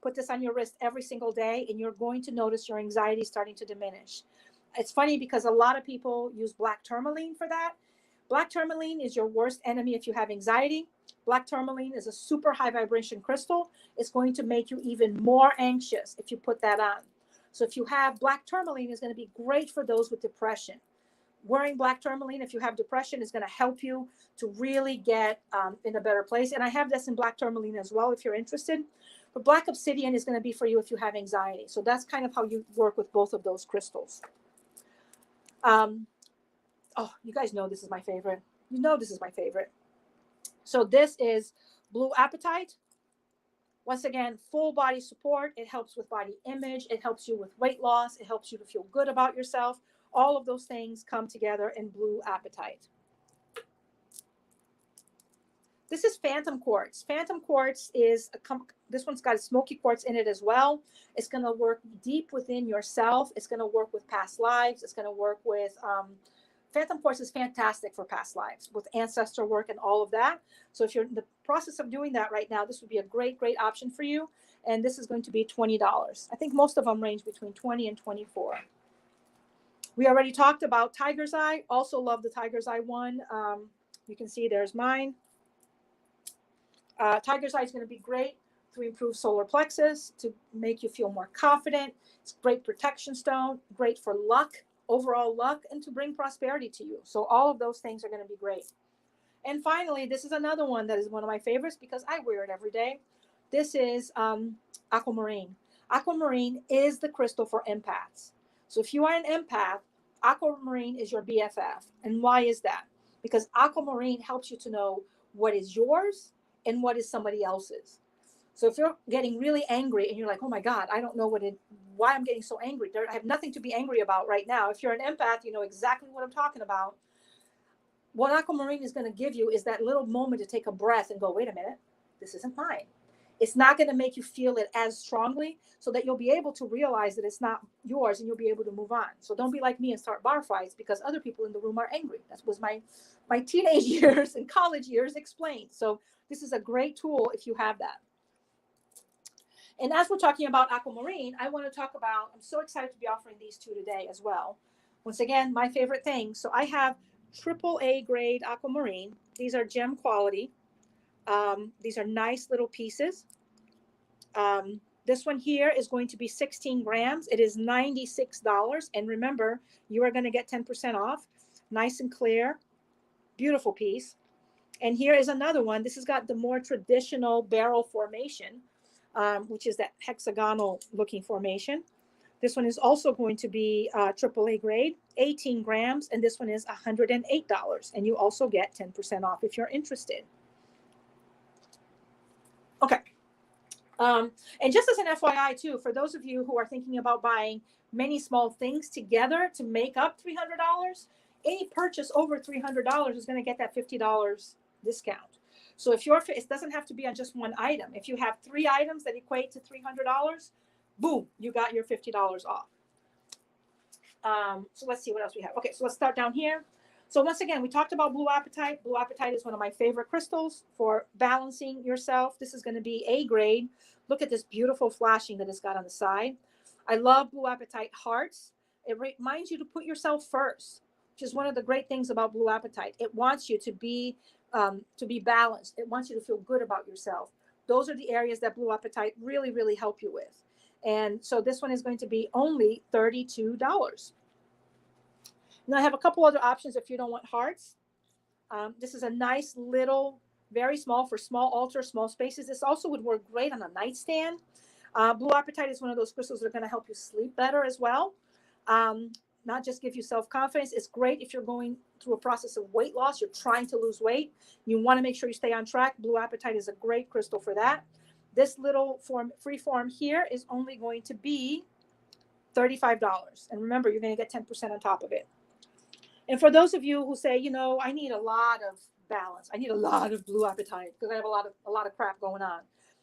Put this on your wrist every single day, and you're going to notice your anxiety starting to diminish. It's funny because a lot of people use black tourmaline for that. Black tourmaline is your worst enemy if you have anxiety. Black tourmaline is a super high vibration crystal. It's going to make you even more anxious if you put that on. So if you have black tourmaline, is going to be great for those with depression. Wearing black tourmaline, if you have depression, is going to help you to really get in a better place. And I have this in black tourmaline as well, if you're interested. But black obsidian is going to be for you if you have anxiety. So that's kind of how you work with both of those crystals. Oh, you guys know this is my favorite. You know this is my favorite. So this is blue apatite. Once again, full body support. It helps with body image. It helps you with weight loss. It helps you to feel good about yourself. All of those things come together in blue apatite. This is phantom quartz. Phantom quartz is, this one's got a smoky quartz in it as well. It's going to work deep within yourself. It's going to work with past lives. It's going to work with, phantom quartz is fantastic for past lives with ancestor work and all of that. So if you're in the process of doing that right now, this would be a great, great option for you. And this is going to be $20. I think most of them range between $20 and $24. We already talked about tiger's eye. Also love the tiger's eye one. You can see there's mine. Tiger's eye is going to be great to improve solar plexus, to make you feel more confident. It's a great protection stone, great for luck, overall luck, and to bring prosperity to you. So all of those things are going to be great. And finally, this is another one that is one of my favorites because I wear it every day. This is aquamarine. Aquamarine is the crystal for empaths. So if you are an empath, aquamarine is your BFF. And why is that? Because aquamarine helps you to know what is yours and what is somebody else's. So if you're getting really angry and you're like, oh my God, I don't know why I'm getting so angry. I have nothing to be angry about right now. If you're an empath, you know exactly what I'm talking about. What aquamarine is going to give you is that little moment to take a breath and go, wait a minute, this isn't mine. It's not going to make you feel it as strongly so that you'll be able to realize that it's not yours and you'll be able to move on. So don't be like me and start bar fights because other people in the room are angry. That was my teenage years and college years explained. So this is a great tool if you have that. And as we're talking about aquamarine, I want to talk about, I'm so excited to be offering these two today as well. Once again, my favorite thing. So I have AAA grade aquamarine. These are gem quality. These are nice little pieces. This one here is going to be 16 grams. It is $96. And remember, you are going to get 10% off. Nice and clear. Beautiful piece. And here is another one. This has got the more traditional barrel formation, which is that hexagonal looking formation. This one is also going to be AAA grade, 18 grams. And this one is $108. And you also get 10% off if you're interested. Okay. And just as an FYI too, for those of you who are thinking about buying many small things together to make up $300, any purchase over $300 is going to get that $50 discount. So if it doesn't have to be on just one item. If you have 3 items that equate to $300, boom, you got your $50 off. So let's see what else we have. Okay, so let's start down here. So once again, we talked about blue apatite. Blue apatite is one of my favorite crystals for balancing yourself. This is going to be A grade. Look at this beautiful flashing that it's got on the side. I love blue apatite hearts. It reminds you to put yourself first, which is one of the great things about blue apatite. It wants you to be balanced. It wants you to feel good about yourself. Those are the areas that blue apatite really, really help you with. And so this one is going to be only $32. Now I have a couple other options if you don't want hearts. This is a nice little, very small for small altars, small spaces. This also would work great on a nightstand. Blue apatite is one of those crystals that are going to help you sleep better as well. not just give you self-confidence. It's great if you're going through a process of weight loss. You're trying to lose weight. You want to make sure you stay on track. Blue Apatite is a great crystal for that. This little free form here is only going to be $35. And remember, you're going to get 10% on top of it. And for those of you who say, you know, I need a lot of balance, I need a lot of Blue Apatite because I have a lot of crap going on.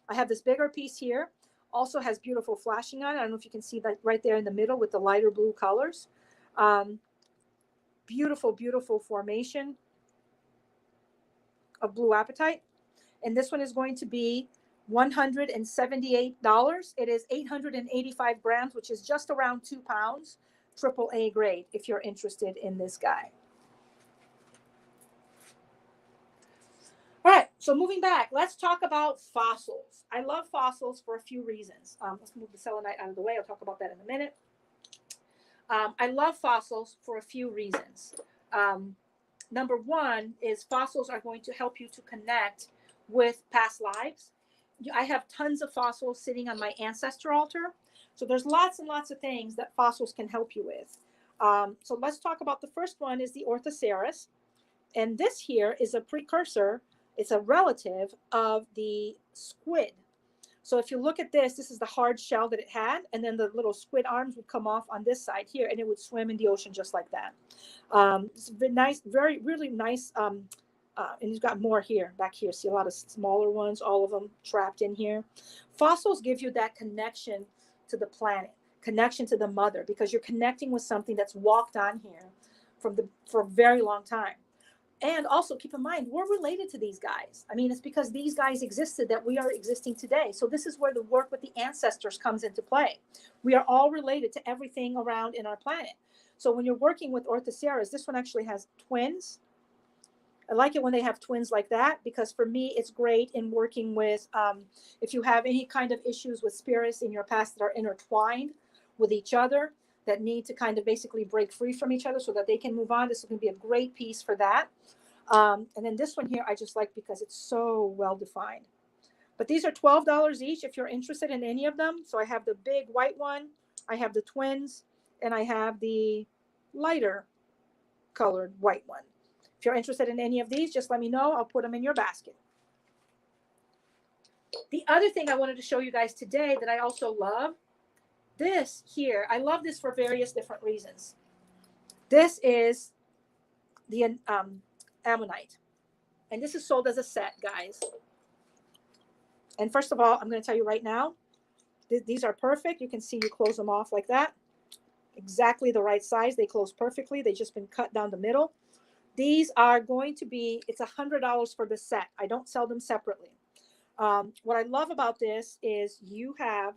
I have this bigger piece here. Also has beautiful flashing on it. I don't know if you can see that right there in the middle with the lighter blue colors. Beautiful, beautiful formation of Blue Apatite. And this one is going to be $178. It is 885 grams, which is just around 2 pounds, AAA grade, if you're interested in this guy. All right, so moving back, let's talk about fossils. I love fossils for a few reasons. Let's move the selenite out of the way. I'll talk about that in a minute. I love fossils for a few reasons. Number one is fossils are going to help you to connect with past lives. I have tons of fossils sitting on my ancestor altar. So there's lots and lots of things that fossils can help you with. So let's talk about the first one is the Orthoceras. And this here is a precursor. It's a relative of the squid. So if you look at this, this is the hard shell that it had, and then the little squid arms would come off on this side here, and it would swim in the ocean just like that. It's very nice, really nice. And you've got more here, back here. See a lot of smaller ones, all of them trapped in here. Fossils give you that connection to the planet, connection to the mother, because you're connecting with something that's walked on here for a very long time. And also keep in mind, we're related to these guys. I mean, it's because these guys existed that we are existing today. So this is where the work with the ancestors comes into play. We are all related to everything around in our planet. So when you're working with Orthoceras, this one actually has twins. I like it when they have twins like that, because for me, it's great in working with, if you have any kind of issues with spirits in your past that are intertwined with each other, that need to kind of basically break free from each other so that they can move on. This is going to be a great piece for that. And then this one here, I just like because it's so well defined. But these are $12 each if you're interested in any of them. So I have the big white one, I have the twins, and I have the lighter colored white one. If you're interested in any of these, just let me know. I'll put them in your basket. The other thing I wanted to show you guys today that I also love, this here, I love this for various different reasons. This is the ammonite. And this is sold as a set, guys. And first of all, I'm going to tell you right now, these are perfect. You can see you close them off like that. Exactly the right size. They close perfectly. They've just been cut down the middle. These are going to be, it's $100 for the set. I don't sell them separately. What I love about this is you have,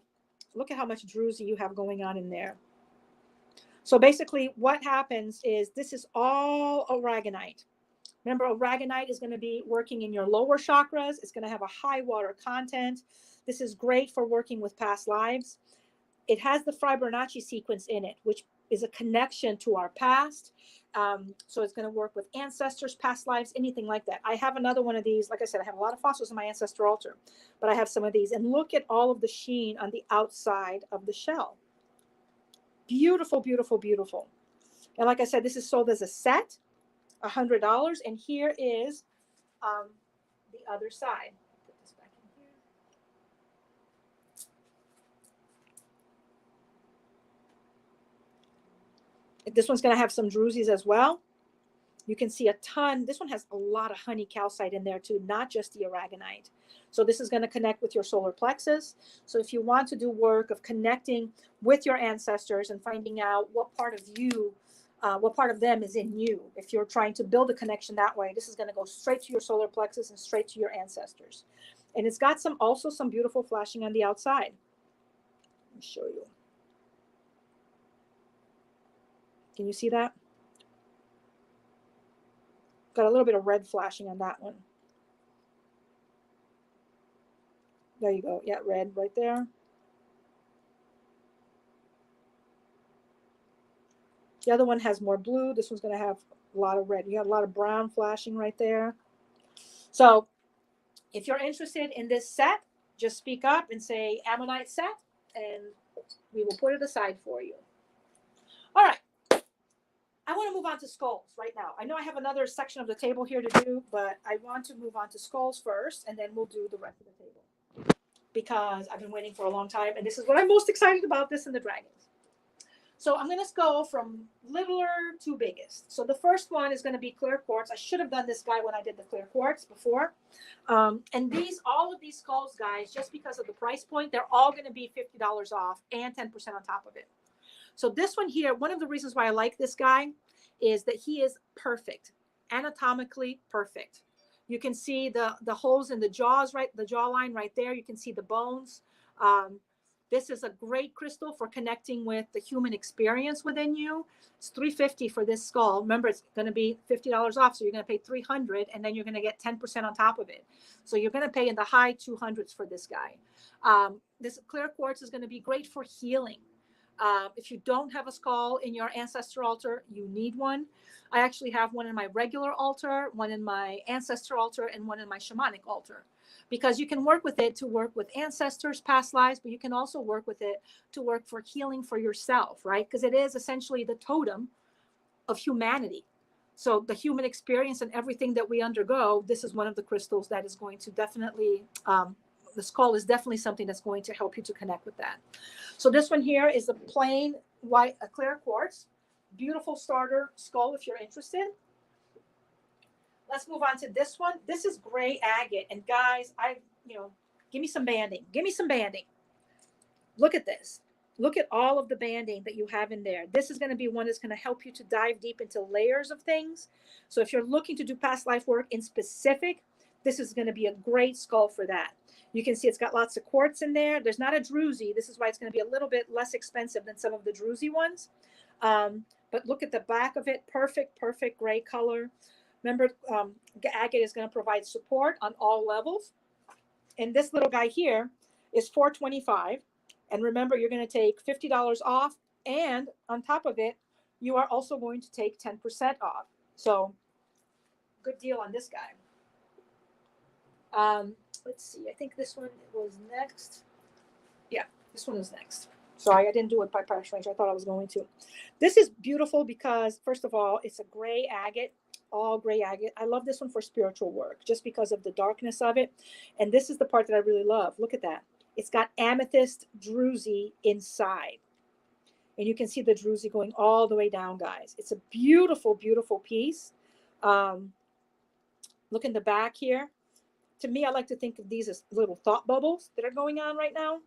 look at how much druzy you have going on in there. So basically what happens is this is all aragonite. Remember, aragonite is going to be working in your lower chakras. It's going to have a high water content. This is great for working with past lives. It has the Fibonacci sequence in it, which is a connection to our past. So it's going to work with ancestors, past lives, anything like that. I have another one of these. Like I said, I have a lot of fossils in my ancestor altar, but I have some of these. And look at all of the sheen on the outside of the shell. Beautiful, beautiful, beautiful. And like I said, this is sold as a set, $100. And here is the other side. Put this back in here. This one's going to have some druzies as well. You can see a ton. This one has a lot of honey calcite in there too, not just the aragonite. So this is going to connect with your solar plexus. So if you want to do work of connecting with your ancestors and finding out what part of you, what part of them is in you, if you're trying to build a connection that way, this is going to go straight to your solar plexus and straight to your ancestors. And it's got also some beautiful flashing on the outside. Let me show you. Can you see that? Got a little bit of red flashing on that one. There you go. Yeah, red right there. The other one has more blue. This one's going to have a lot of red. You have a lot of brown flashing right there. So if you're interested in this set, just speak up and say ammonite set, and we will put it aside for you. All right. I want to move on to skulls right now. I know I have another section of the table here to do, but I want to move on to skulls first, and then we'll do the rest of the table because I've been waiting for a long time, and this is what I'm most excited about, this and the dragons. So I'm going to go from littler to biggest. So the first one is going to be clear quartz. I should have done this guy when I did the clear quartz before. And all of these skulls, guys, just because of the price point, they're all going to be $50 off and 10% on top of it. So this one here, one of the reasons why I like this guy is that he is perfect, anatomically perfect. You can see the holes in the jaws, right? The jawline right there. You can see the bones. This is a great crystal for connecting with the human experience within you. It's $350 for this skull. Remember, it's going to be $50 off, so you're going to pay $300, and then you're going to get 10% on top of it. So you're going to pay in the high 200s for this guy. This clear quartz is going to be great for healing. If you don't have a skull in your ancestor altar, you need one. I actually have one in my regular altar, one in my ancestor altar, and one in my shamanic altar. Because you can work with it to work with ancestors, past lives, but you can also work with it to work for healing for yourself, right? Because it is essentially the totem of humanity. So the human experience and everything that we undergo, this is one of the crystals that is going to definitely, the skull is definitely something that's going to help you to connect with that. So this one here is a plain white, a clear quartz, beautiful starter skull if you're interested. Let's move on to this one. This is gray agate. And guys, give me some banding. Give me some banding. Look at this. Look at all of the banding that you have in there. This is going to be one that's going to help you to dive deep into layers of things. So if you're looking to do past life work in specific, this is going to be a great skull for that. You can see it's got lots of quartz in there. There's not a druzy. This is why it's going to be a little bit less expensive than some of the druzy ones. But look at the back of it. Perfect gray color. Remember, agate is going to provide support on all levels. And this little guy here is $425. And remember, you're going to take $50 off. And on top of it, you are also going to take 10% off. So good deal on this guy. Let's see. I think this one was next. Yeah, this one is next. Sorry, I didn't do it by price range. I thought I was going to. This is beautiful because, first of all, it's a gray agate. All gray agate. I love this one for spiritual work just because of the darkness of it. And this is the part that I really love. Look at that. It's got amethyst druzy inside. And you can see the druzy going all the way down, guys. It's a beautiful piece. Look in the back here. To me, I like to think of these as little thought bubbles that are going on right now.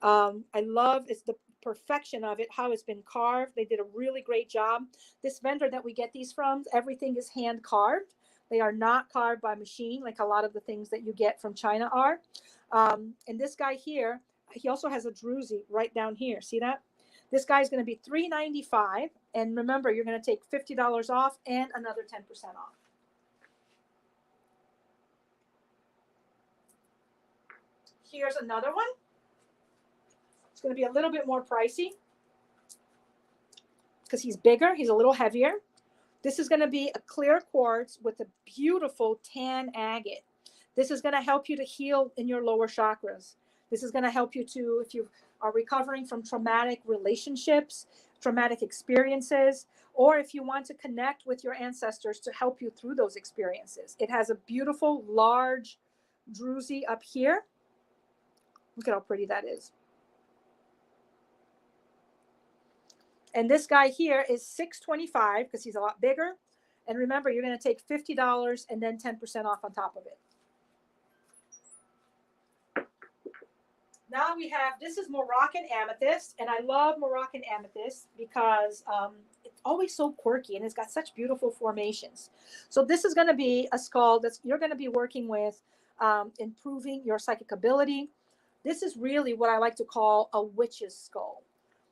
I love it's the perfection of it, how it's been carved. They did a really great job. This vendor that we get these from, everything is hand carved. They are not carved by machine like a lot of the things that you get from China are. And this guy here, he also has a druzy right down here. See that? This guy is going to be $395. And remember, you're going to take $50 off and another 10% off. Here's another one. It's going to be a little bit more pricey because he's bigger. He's a little heavier. This is going to be a clear quartz with a beautiful tan agate. This is going to help you to heal in your lower chakras. This is going to help you to, if you are recovering from traumatic relationships, traumatic experiences, or if you want to connect with your ancestors to help you through those experiences. It has a beautiful, large druzy up here. Look at how pretty that is. And this guy here is $625 because he's a lot bigger. And remember, you're going to take $50 and then 10% off on top of it. Now we have, this is Moroccan amethyst. And I love Moroccan amethyst because it's always so quirky and it's got such beautiful formations. So this is going to be a skull that you're going to be working with, improving your psychic ability. This is really what I like to call a witch's skull.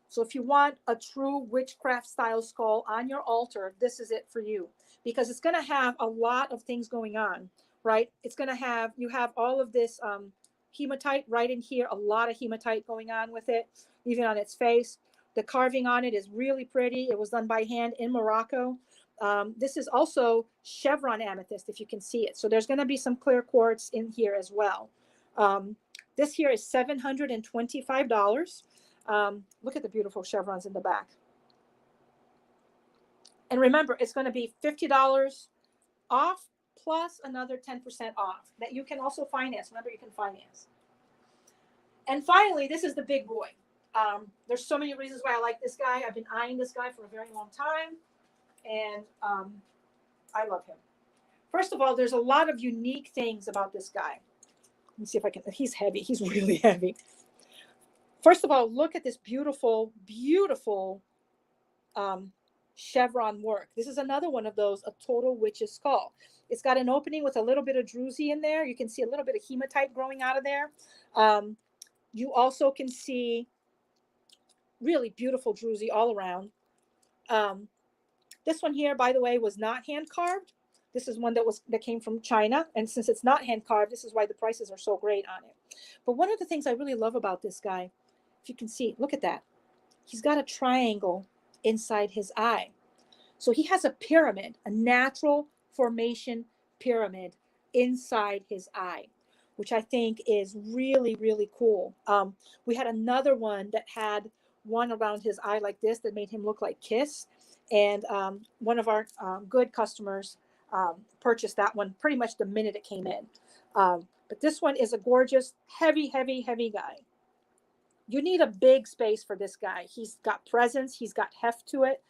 So if you want a true witchcraft style skull on your altar, this is it for you because it's going to have a lot of things going on, right? It's going to have, you have all of this hematite right in here, a lot of hematite going on with it, even on its face. The carving on it is really pretty. It was done by hand in Morocco. This is also chevron amethyst, if you can see it. So there's going to be some clear quartz in here as well. This here is $725. Look at the beautiful chevrons in the back. And remember, it's going to be $50 off plus another 10% off that you can also finance. Remember, you can finance. And finally, this is the big boy. There's so many reasons why I like this guy. I've been eyeing this guy for a very long time, and I love him. First of all, there's a lot of unique things about this guy. Let me see if I can. He's heavy. He's really heavy. First of all, look at this beautiful, beautiful chevron work. This is another one of those, a total witch's skull. It's got an opening with a little bit of druzy in there. You can see a little bit of hematite growing out of there. You also can see really beautiful druzy all around. This one here, by the way, was not hand carved. This is one that came from China. And since it's not hand carved, this is why the prices are so great on it. But one of the things I really love about this guy, if you can see, look at that. He's got a triangle inside his eye. So he has a pyramid, a natural formation pyramid inside his eye, which I think is really, really cool. We had another one that had one around his eye like this that made him look like Kiss. And one of our good customers purchased that one pretty much the minute it came in. But this one is a gorgeous, heavy, heavy, heavy guy. You need a big space for this guy. He's got presence. He's got heft to it.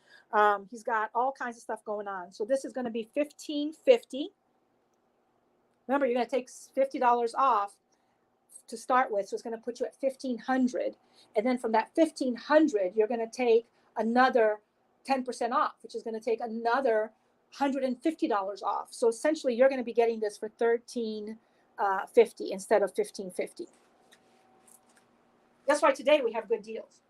He's got all kinds of stuff going on. So this is going to be $1,550. Remember, you're going to take $50 off to start with. So it's going to put you at $1,500. And then from that $1,500, you're going to take another 10% off, which is going to take another $150 off. So essentially, you're going to be getting this for $1,350 instead of $1,550. That's why today we have good deals.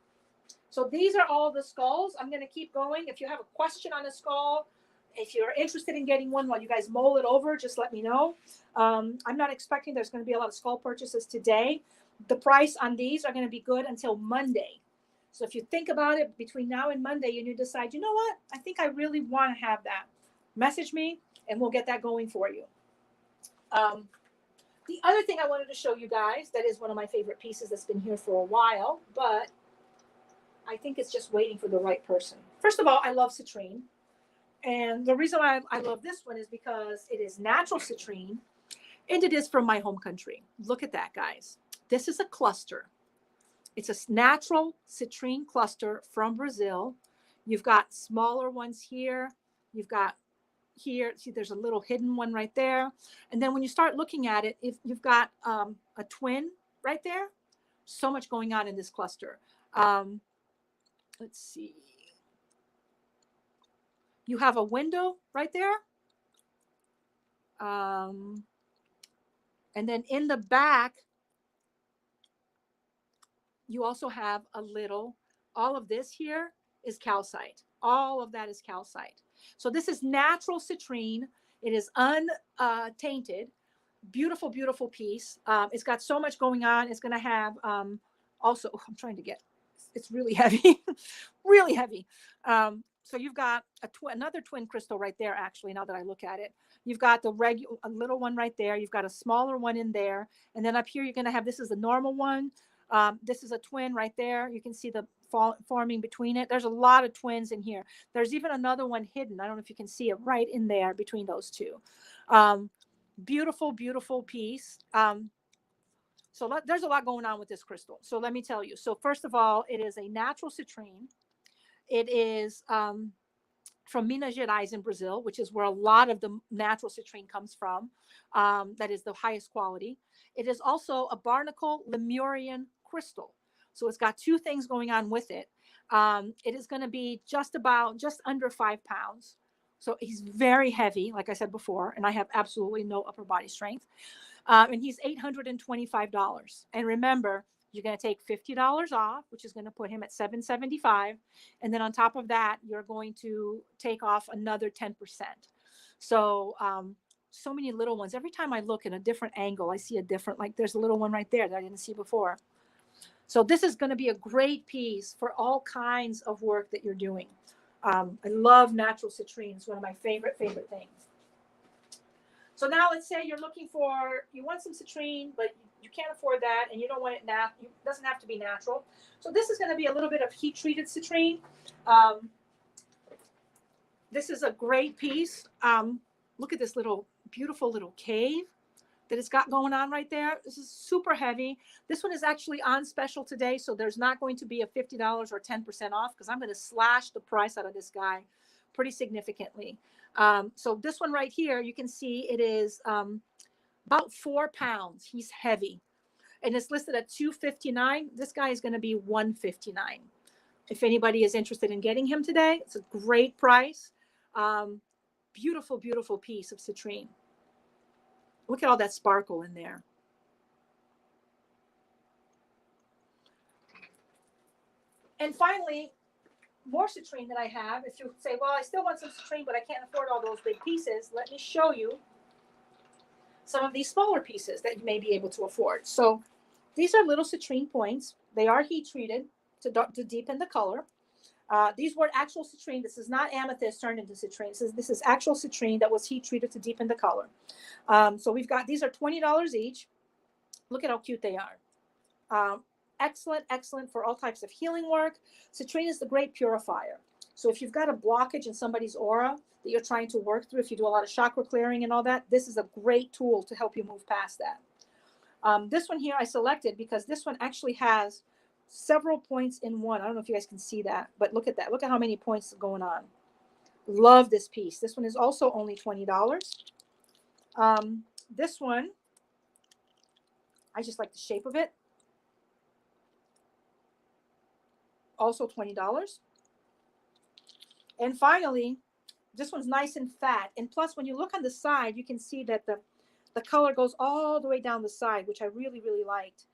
So these are all the skulls. I'm going to keep going. If you have a question on a skull, if you're interested in getting one while you guys mull it over, just let me know. I'm not expecting there's going to be a lot of skull purchases today. The price on these are going to be good until Monday. So if you think about it between now and Monday and you decide, you know what, I think I really want to have that, message me and we'll get that going for you. The other thing I wanted to show you guys, that is one of my favorite pieces that's been here for a while, but I think it's just waiting for the right person. First of all, I love citrine. And the reason why I love this one is because it is natural citrine and it is from my home country. Look at that, guys. This is a cluster. It's a natural citrine cluster from Brazil. You've got smaller ones here. You've got here, see, there's a little hidden one right there. And then when you start looking at it, if you've got a twin right there, so much going on in this cluster. Let's see. You have a window right there. And then in the back, you also have a little, all of this here is calcite. All of that is calcite. So this is natural citrine. It is untainted. Beautiful, beautiful piece. It's got so much going on. It's going to have also, I'm trying to get, it's really heavy, really heavy. So you've got another twin crystal right there, actually, now that I look at it. You've got the a little one right there. You've got a smaller one in there. And then up here, you're going to have, this is the normal one. This is a twin right there. You can see the forming between it. There's a lot of twins in here. There's even another one hidden. I don't know if you can see it right in there between those two. Beautiful, beautiful piece. So there's a lot going on with this crystal. So let me tell you. So first of all, it is a natural citrine. It is from Minas Gerais in Brazil, which is where a lot of the natural citrine comes from. That is the highest quality. It is also a barnacle Lemurian crystal. So it's got two things going on with it. It is going to be just under 5 pounds. So he's very heavy, like I said before, and I have absolutely no upper body strength. And he's $825. And remember, you're going to take $50 off, which is going to put him at $775. And then on top of that, you're going to take off another 10%. So, so many little ones. Every time I look at a different angle, I see a different, like there's a little one right there that I didn't see before. So this is going to be a great piece for all kinds of work that you're doing. I love natural citrine. It's one of my favorite things. So now let's say you're looking for, you want some citrine, but you can't afford that and you don't want it it doesn't have to be natural. So this is going to be a little bit of heat treated citrine. This is a great piece. Look at this little beautiful little cave that it's got going on right there. This is super heavy. This one is actually on special today, so there's not going to be a $50 or 10% off because I'm going to slash the price out of this guy pretty significantly. So this one right here, you can see it is about 4 pounds. He's heavy, and it's listed at $259. This guy is going to be $159. If anybody is interested in getting him today, it's a great price. Beautiful, beautiful piece of citrine. Look at all that sparkle in there. And finally, more citrine that I have. If you say, well, I still want some citrine, but I can't afford all those big pieces, let me show you some of these smaller pieces that you may be able to afford. So these are little citrine points. They are heat treated to deepen the color. These were actual citrine. This is not amethyst turned into citrine. This is actual citrine that was heat treated to deepen the color. So we've got, these are $20 each. Look at how cute they are. Excellent, excellent for all types of healing work. Citrine is the great purifier. So if you've got a blockage in somebody's aura that you're trying to work through, if you do a lot of chakra clearing and all that, this is a great tool to help you move past that. This one here I selected because this one actually has several points in one. I don't know if you guys can see that, but look at that. Look at how many points are going on. Love this piece. This one is also only $20. This one, I just like the shape of it. Also $20. And finally, this one's nice and fat. And plus, when you look on the side, you can see that the color goes all the way down the side, which I really, really liked.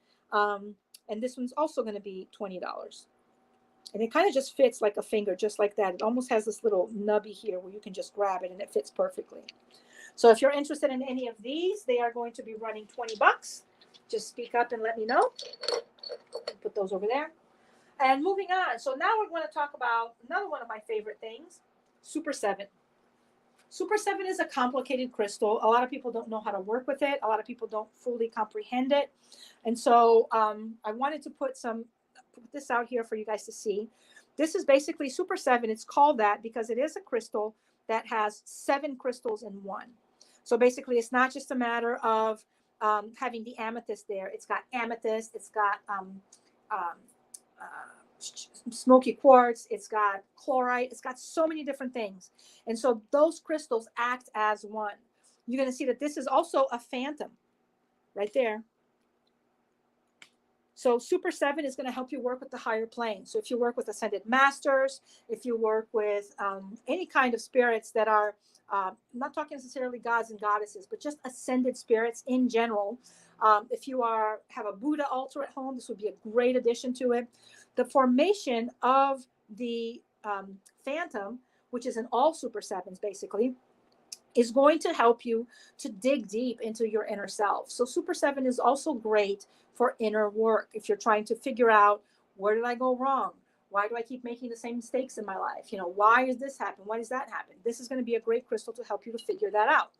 And this one's also going to be $20. And it kind of just fits like a finger, just like that. It almost has this little nubby here where you can just grab it and it fits perfectly. So if you're interested in any of these, they are going to be running $20. Just speak up and let me know. Put those over there. And moving on. So now we're going to talk about another one of my favorite things, Super 7. Super 7 is a complicated crystal. A lot of people don't know how to work with it. A lot of people don't fully comprehend it. And so I wanted to put this out here for you guys to see. This is basically Super 7. It's called that because it is a crystal that has 7 crystals in one. So basically, it's not just a matter of having the amethyst there. It's got amethyst. It's got smoky quartz. It's got chlorite. It's got so many different things. And so those crystals act as one. You're going to see that this is also a phantom right there. So Super 7 is going to help you work with the higher plane. So if you work with ascended masters, if you work with any kind of spirits that are, I'm not talking necessarily gods and goddesses, but just ascended spirits in general. If you have a Buddha altar at home, this would be a great addition to it. The formation of the phantom, which is in all Super 7s basically, is going to help you to dig deep into your inner self. So Super 7 is also great for inner work. If you're trying to figure out, where did I go wrong? Why do I keep making the same mistakes in my life? Why does this happen? Why does that happen? This is going to be a great crystal to help you to figure that out.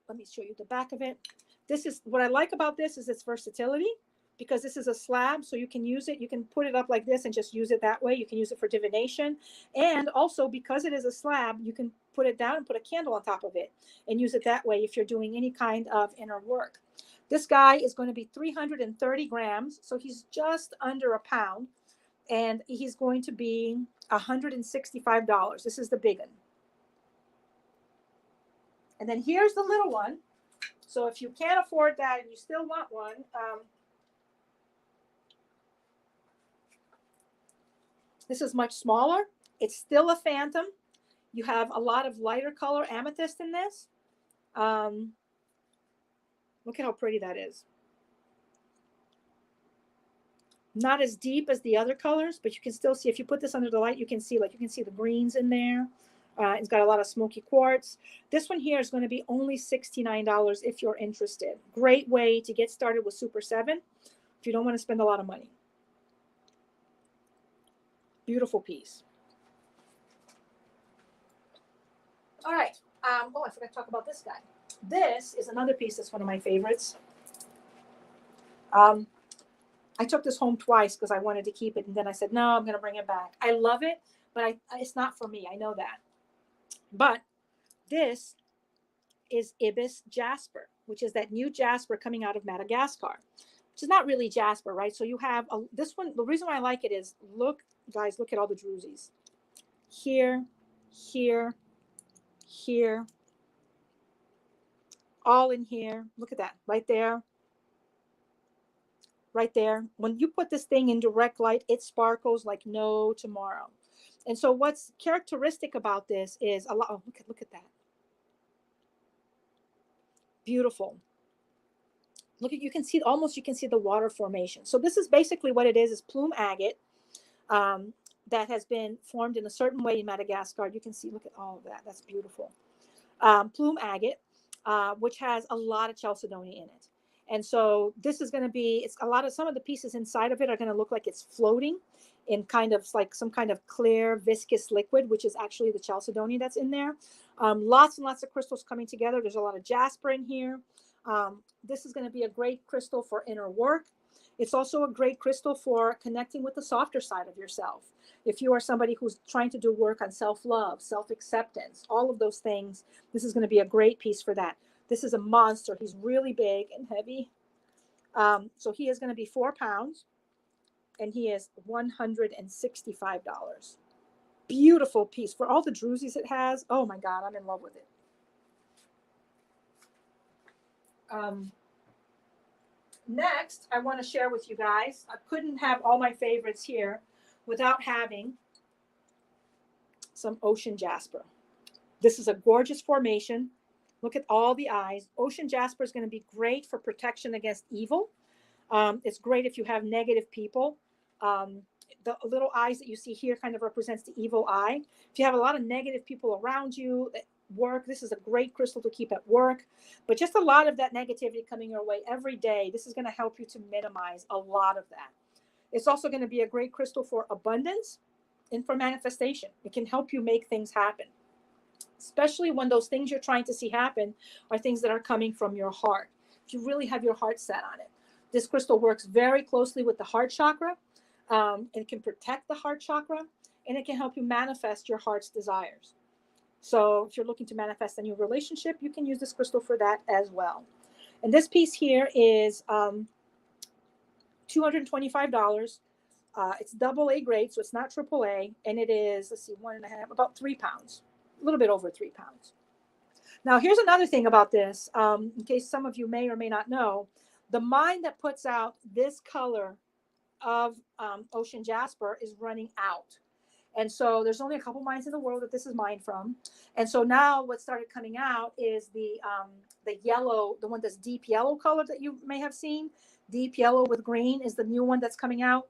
Let me show you the back of it. This is what I like about this is its versatility, because this is a slab, so you can use it. You can put it up like this and just use it that way. You can use it for divination. And also, because it is a slab, you can put it down and put a candle on top of it and use it that way if you're doing any kind of inner work. This guy is going to be 330 grams, so he's just under a pound, and he's going to be $165. This is the big one. And then here's the little one. So if you can't afford that and you still want one, this is much smaller. It's still a phantom. You have a lot of lighter color amethyst in this. Look at how pretty that is. Not as deep as the other colors, but you can still see, if you put this under the light, you can see the greens in there. It's got a lot of smoky quartz. This one here is going to be only $69 if you're interested. Great way to get started with Super 7 if you don't want to spend a lot of money. Beautiful piece. All right. I forgot to talk about this guy. This is another piece that's one of my favorites. I took this home twice because I wanted to keep it, and then I said, no, I'm going to bring it back. I love it, but it's not for me. I know that. But this is ibis jasper, which is that new jasper coming out of Madagascar, which is not really jasper, right? So you have this one. The reason why I like it is, look, guys, look at all the drusies here, here, here, all in here. Look at that right there, right there. When you put this thing in direct light, it sparkles like no tomorrow. And so what's characteristic about this is a lot. Oh, look at that. Beautiful. Look at, you can see almost, you can see the water formation. So this is basically what it is plume agate that has been formed in a certain way in Madagascar. You can see, look at all of that. That's beautiful. Plume agate, which has a lot of chalcedony in it. And so this is going to be, it's a lot of, some of the pieces inside of it are going to look like it's floating in kind of like some kind of clear viscous liquid, which is actually the chalcedony that's in there. Lots and lots of crystals coming together. There's a lot of jasper in here. This is going to be a great crystal for inner work. It's also a great crystal for connecting with the softer side of yourself. If you are somebody who's trying to do work on self-love, self-acceptance, all of those things, this is going to be a great piece for that. This is a monster. He's really big and heavy. So he is going to be 4 pounds, and he is $165. Beautiful piece for all the drusies it has. Oh my God, I'm in love with it. Next, I want to share with you guys, I couldn't have all my favorites here without having some ocean jasper. This is a gorgeous formation. Look at all the eyes. Ocean jasper is going to be great for protection against evil. It's great if you have negative people. The little eyes that you see here kind of represents the evil eye. If you have a lot of negative people around you at work, this is a great crystal to keep at work. But just a lot of that negativity coming your way every day, this is going to help you to minimize a lot of that. It's also going to be a great crystal for abundance and for manifestation. It can help you make things happen, especially when those things you're trying to see happen are things that are coming from your heart. If you really have your heart set on it. This crystal works very closely with the heart chakra. It can protect the heart chakra, and it can help you manifest your heart's desires. So if you're looking to manifest a new relationship, you can use this crystal for that as well. And this piece here is $225. It's AA grade, so it's not AAA, and it is, let's see, 1.5, about 3 pounds, a little bit over 3 pounds. Now, here's another thing about this, in case some of you may or may not know. The mine that puts out this color of ocean jasper is running out. And so there's only a couple mines in the world that this is mined from. And so now what started coming out is the yellow, the one that's deep yellow color that you may have seen. Deep yellow with green is the new one that's coming out.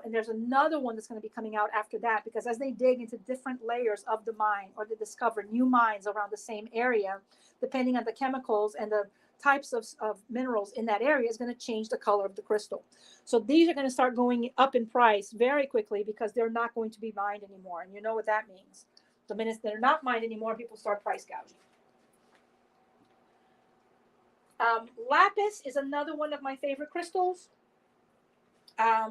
And there's another one that's going to be coming out after that, because as they dig into different layers of the mine, or they discover new mines around the same area, depending on the chemicals and the types of minerals in that area, is going to change the color of the crystal. So these are going to start going up in price very quickly, because they're not going to be mined anymore. And you know what that means. The minute they're not mined anymore, people start price gouging. Lapis is another one of my favorite crystals. I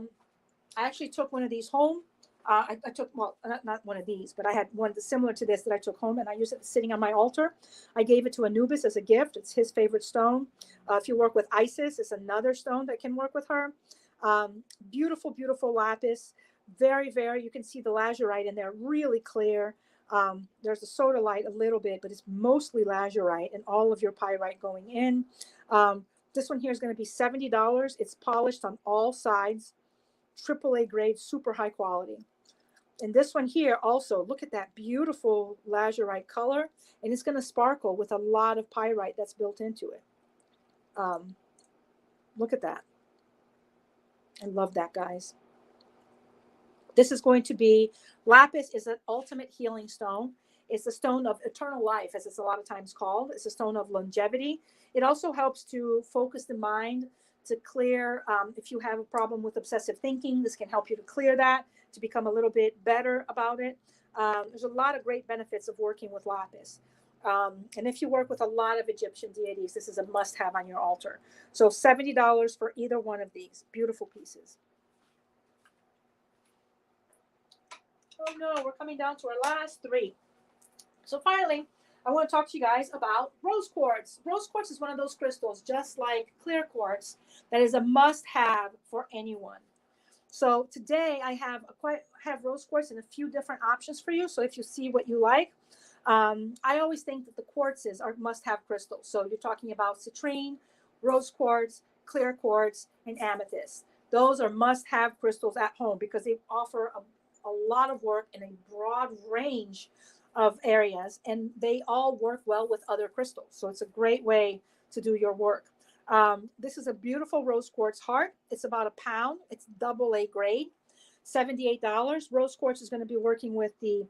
actually took one of these home. I took, well, not one of these, but I had one similar to this that I took home, and I used it sitting on my altar. I gave it to Anubis as a gift. It's his favorite stone. If you work with Isis, it's another stone that can work with her. Beautiful, beautiful lapis. Very, very, you can see the lazurite in there, really clear. There's a sodalite a little bit, but it's mostly lazurite, and all of your pyrite going in. This one here is going to be $70. It's polished on all sides. AAA grade, super high quality. And this one here also, look at that beautiful lazurite color, and it's going to sparkle with a lot of pyrite that's built into it. Look at that. I love that, guys. This is going to be, lapis is an ultimate healing stone. It's a stone of eternal life, as it's a lot of times called. It's a stone of longevity. It also helps to focus the mind, to clear, if you have a problem with obsessive thinking, this can help you to clear that, to become a little bit better about it. There's a lot of great benefits of working with lapis. And if you work with a lot of Egyptian deities, this is a must-have on your altar. So $70 for either one of these. Beautiful pieces. Oh no, we're coming down to our last 3. So finally, I want to talk to you guys about rose quartz. Rose quartz is one of those crystals, just like clear quartz, that is a must-have for anyone. So today I have rose quartz in a few different options for you. So if you see what you like, I always think that the quartzes are must-have crystals. So you're talking about citrine, rose quartz, clear quartz, and amethyst. Those are must-have crystals at home because they offer a lot of work in a broad range of areas, and they all work well with other crystals. So it's a great way to do your work. This is a beautiful rose quartz heart. It's about a pound. It's AA grade, $78. Rose quartz is going to be working with the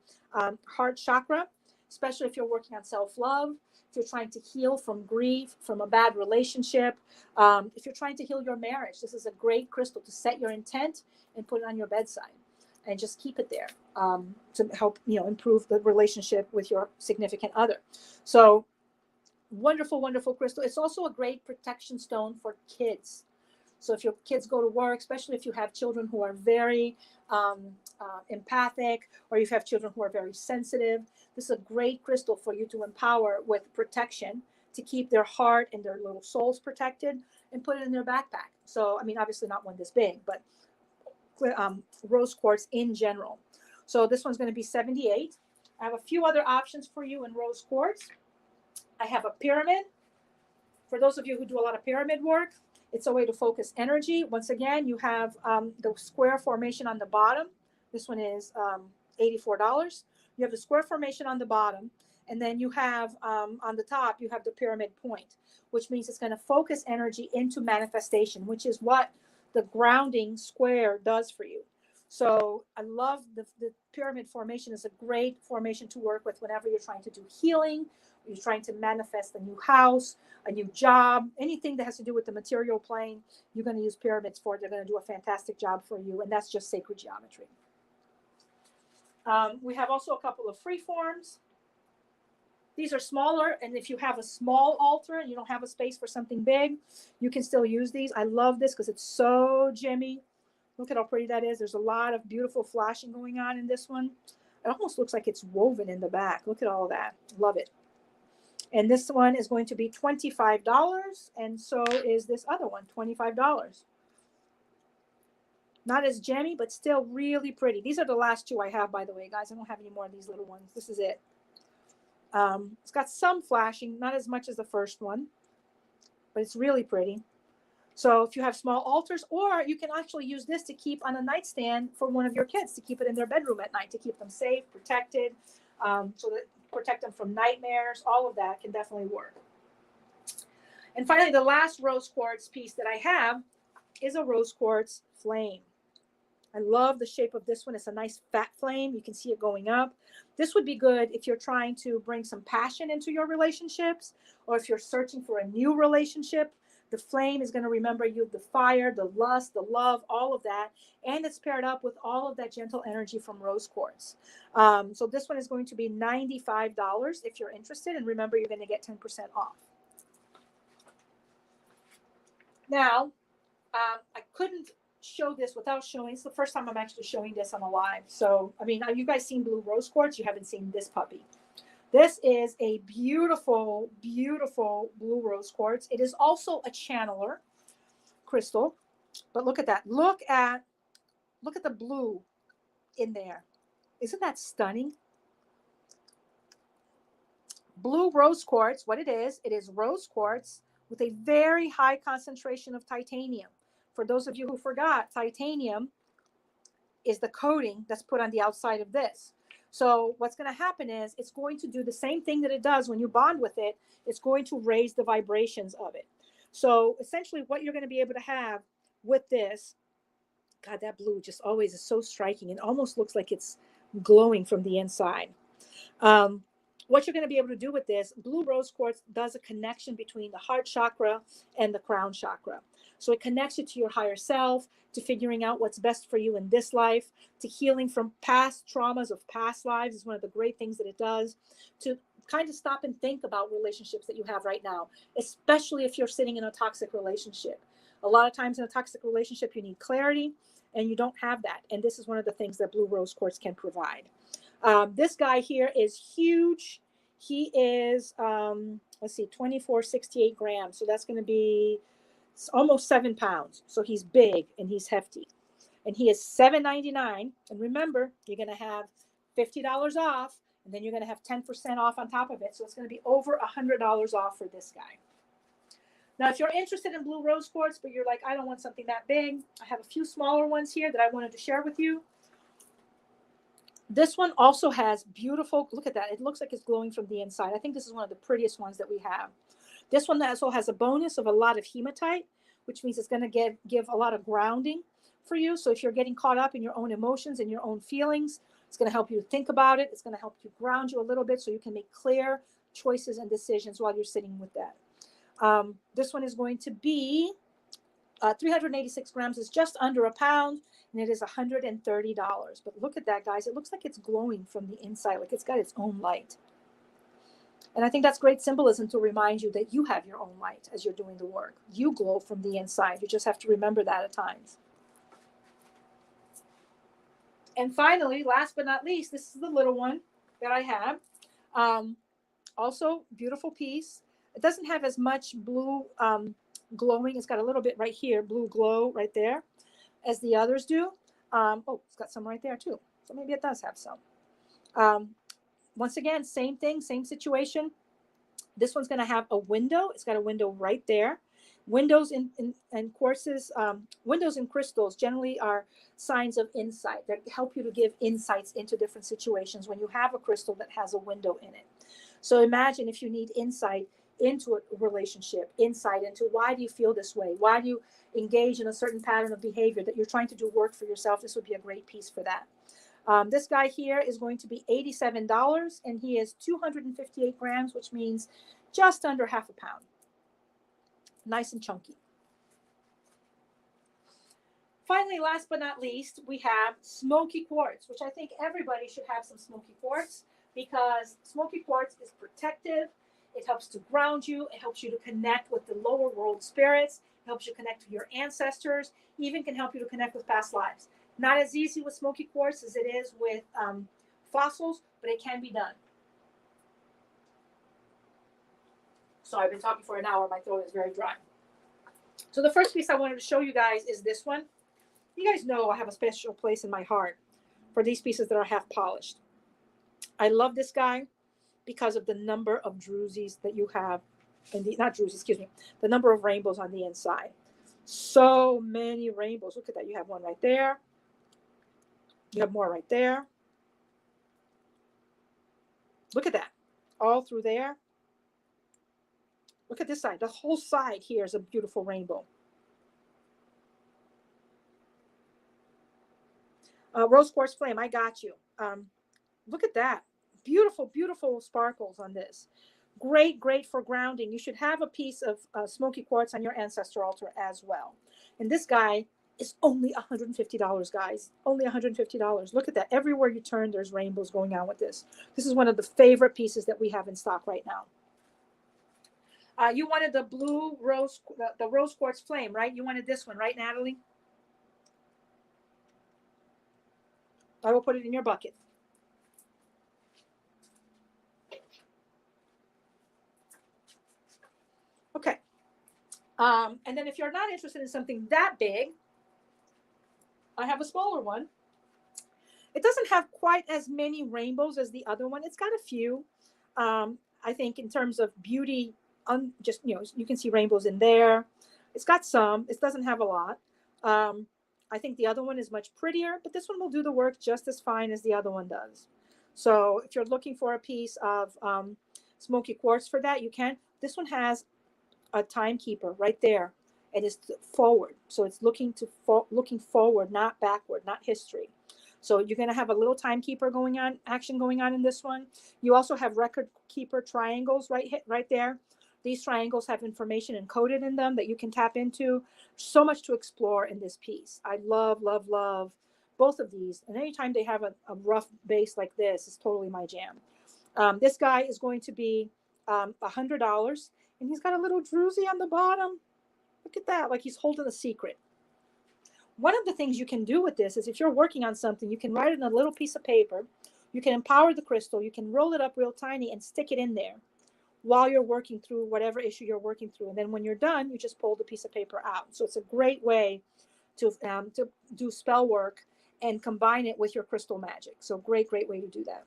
heart chakra, especially if you're working on self-love, if you're trying to heal from grief, from a bad relationship, if you're trying to heal your marriage. This is a great crystal to set your intent and put it on your bedside and just keep it there to help improve the relationship with your significant other. So wonderful, wonderful crystal. It's also a great protection stone for kids. So if your kids go to work, especially if you have children who are very empathic, or you have children who are very sensitive, this is a great crystal for you to empower with protection, to keep their heart and their little souls protected, and put it in their backpack. So, I mean, obviously not one this big, but rose quartz in general. So this one's going to be 78. I have a few other options for you in rose quartz. I have a pyramid. For those of you who do a lot of pyramid work, it's a way to focus energy. Once again, you have the square formation on the bottom. This one is $84. You have the square formation on the bottom, and then you have on the top, you have the pyramid point, which means it's going to focus energy into manifestation, which is what the grounding square does for you. So I love the pyramid formation. Is a great formation to work with whenever you're trying to do healing, you're trying to manifest a new house, a new job, anything that has to do with the material plane. You're going to use pyramids for it. They're going to do a fantastic job for you, and that's just sacred geometry. We have also a couple of free forms. These are smaller, and if you have a small altar and you don't have a space for something big, you can still use these. I love this because it's so gemmy. Look at how pretty that is. There's a lot of beautiful flashing going on in this one. It almost looks like it's woven in the back. Look at all of that. Love it. And this one is going to be $25, and so is this other one, $25. Not as gemmy, but still really pretty. These are the last two I have, by the way, guys. I don't have any more of these little ones. This is it. It's got some flashing, not as much as the first one, but it's really pretty. So if you have small altars, or you can actually use this to keep on a nightstand for one of your kids, to keep it in their bedroom at night, to keep them safe, protected, so that protect them from nightmares. All of that can definitely work. And finally, the last rose quartz piece that I have is a rose quartz flame. I love the shape of this one. It's a nice fat flame. You can see it going up. This would be good if you're trying to bring some passion into your relationships, or if you're searching for a new relationship. The flame is going to remember you, the fire, the lust, the love, all of that. And it's paired up with all of that gentle energy from rose quartz. So this one is going to be $95 if you're interested. And remember, you're going to get 10% off. Now, I couldn't show this without showing. It's the first time I'm actually showing this on a live. So, I mean, have you guys seen blue rose quartz? You haven't seen this puppy. This is a beautiful, beautiful blue rose quartz. It is also a channeler crystal, but look at that. Look at the blue in there. Isn't that stunning? Blue rose quartz, what it is rose quartz with a very high concentration of titanium. For those of you who forgot, titanium is the coating that's put on the outside of this. So what's going to happen is it's going to do the same thing that it does when you bond with it. It's going to raise the vibrations of it. So essentially what you're going to be able to have with this, God, that blue just always is so striking. It almost looks like it's glowing from the inside. What you're going to be able to do with this, blue rose quartz does a connection between the heart chakra and the crown chakra. So it connects you to your higher self, to figuring out what's best for you in this life, to healing from past traumas of past lives is one of the great things that it does, to kind of stop and think about relationships that you have right now, especially if you're sitting in a toxic relationship. A lot of times in a toxic relationship, you need clarity, and you don't have that. And this is one of the things that blue rose quartz can provide. This guy here is huge. He is, let's see, 2468 grams. So that's going to be almost 7 pounds. So he's big and he's hefty. And he is $7.99. And remember, you're going to have $50 off, and then you're going to have 10% off on top of it. So it's going to be over $100 off for this guy. Now, if you're interested in blue rose quartz, but you're like, I don't want something that big, I have a few smaller ones here that I wanted to share with you. This one also has beautiful, look at that. It looks like it's glowing from the inside. I think this is one of the prettiest ones that we have. This one also has a bonus of a lot of hematite, which means it's going to give a lot of grounding for you. So if you're getting caught up in your own emotions and your own feelings, it's going to help you think about it. It's going to help you ground you a little bit so you can make clear choices and decisions while you're sitting with that. This one is going to be 386 grams, is just under a pound, and it is $130. But look at that, guys. It looks like it's glowing from the inside, like it's got its own light. And I think that's great symbolism to remind you that you have your own light as you're doing the work. You glow from the inside. You just have to remember that at times. And finally, last but not least, this is the little one that I have. Also, beautiful piece. It doesn't have as much blue glowing. It's got a little bit right here, blue glow right there, as the others do. Oh, it's got some right there too. So maybe it does have some. Once again, same thing, same situation. This one's going to have a window. It's got a window right there. Windows in quartzes, windows in crystals generally are signs of insight that help you to give insights into different situations when you have a crystal that has a window in it. So imagine if you need insight into a relationship, insight into why do you feel this way? Why do you engage in a certain pattern of behavior that you're trying to do work for yourself? This would be a great piece for that. This guy here is going to be $87, and he is 258 grams, which means just under half a pound. Nice and chunky. Finally, last but not least, we have smoky quartz, which I think everybody should have some smoky quartz, because smoky quartz is protective. It helps to ground you. It helps you to connect with the lower world spirits. It helps you connect with your ancestors. Even can help you to connect with past lives. Not as easy with smoky quartz as it is with fossils, but it can be done. So I've been talking for an hour. My throat is very dry. So the first piece I wanted to show you guys is this one. You guys know I have a special place in my heart for these pieces that are half polished. I love this guy because of the number of drusies that you have, and not drusies, excuse me, the number of rainbows on the inside. So many rainbows. Look at that. You have one right there. You have more right there. Look at that. All through there. Look at this side. The whole side here is a beautiful rainbow. Rose quartz flame, I got you. Look at that. Beautiful, beautiful sparkles on this. Great, great for grounding. You should have a piece of smoky quartz on your ancestor altar as well. And this guy is only $150, guys. Only $150. Look at that. Everywhere you turn, there's rainbows going on with this. This is one of the favorite pieces that we have in stock right now. You wanted the blue rose, the rose quartz flame, right? You wanted this one, right, Natalie? I will put it in your bucket. Okay. And then if you're not interested in something that big, I have a smaller one. It doesn't have quite as many rainbows as the other one. It's got a few. I think in terms of beauty, just, you know, you can see rainbows in there. It's got some. It doesn't have a lot. I think the other one is much prettier, but this one will do the work just as fine as the other one does. So if you're looking for a piece of smoky quartz for that, you can. This one has a timekeeper right there, and it's forward. So it's looking forward, not backward, not history. So you're going to have a little timekeeper action going on in this one. You also have record keeper triangles right there. These triangles have information encoded in them that you can tap into. So much to explore in this piece. I love, love, love both of these. And anytime they have a rough base like this, it's totally my jam. This guy is going to be $100. And he's got a little druzy on the bottom. Look at that, like he's holding a secret. One of the things you can do with this is if you're working on something, you can write it on a little piece of paper, You can empower the crystal. You can roll it up real tiny and stick it in there while you're working through whatever issue you're working through. And then when you're done, you just pull the piece of paper out. So it's a great way to do spell work and combine it with your crystal magic. So great way to do that.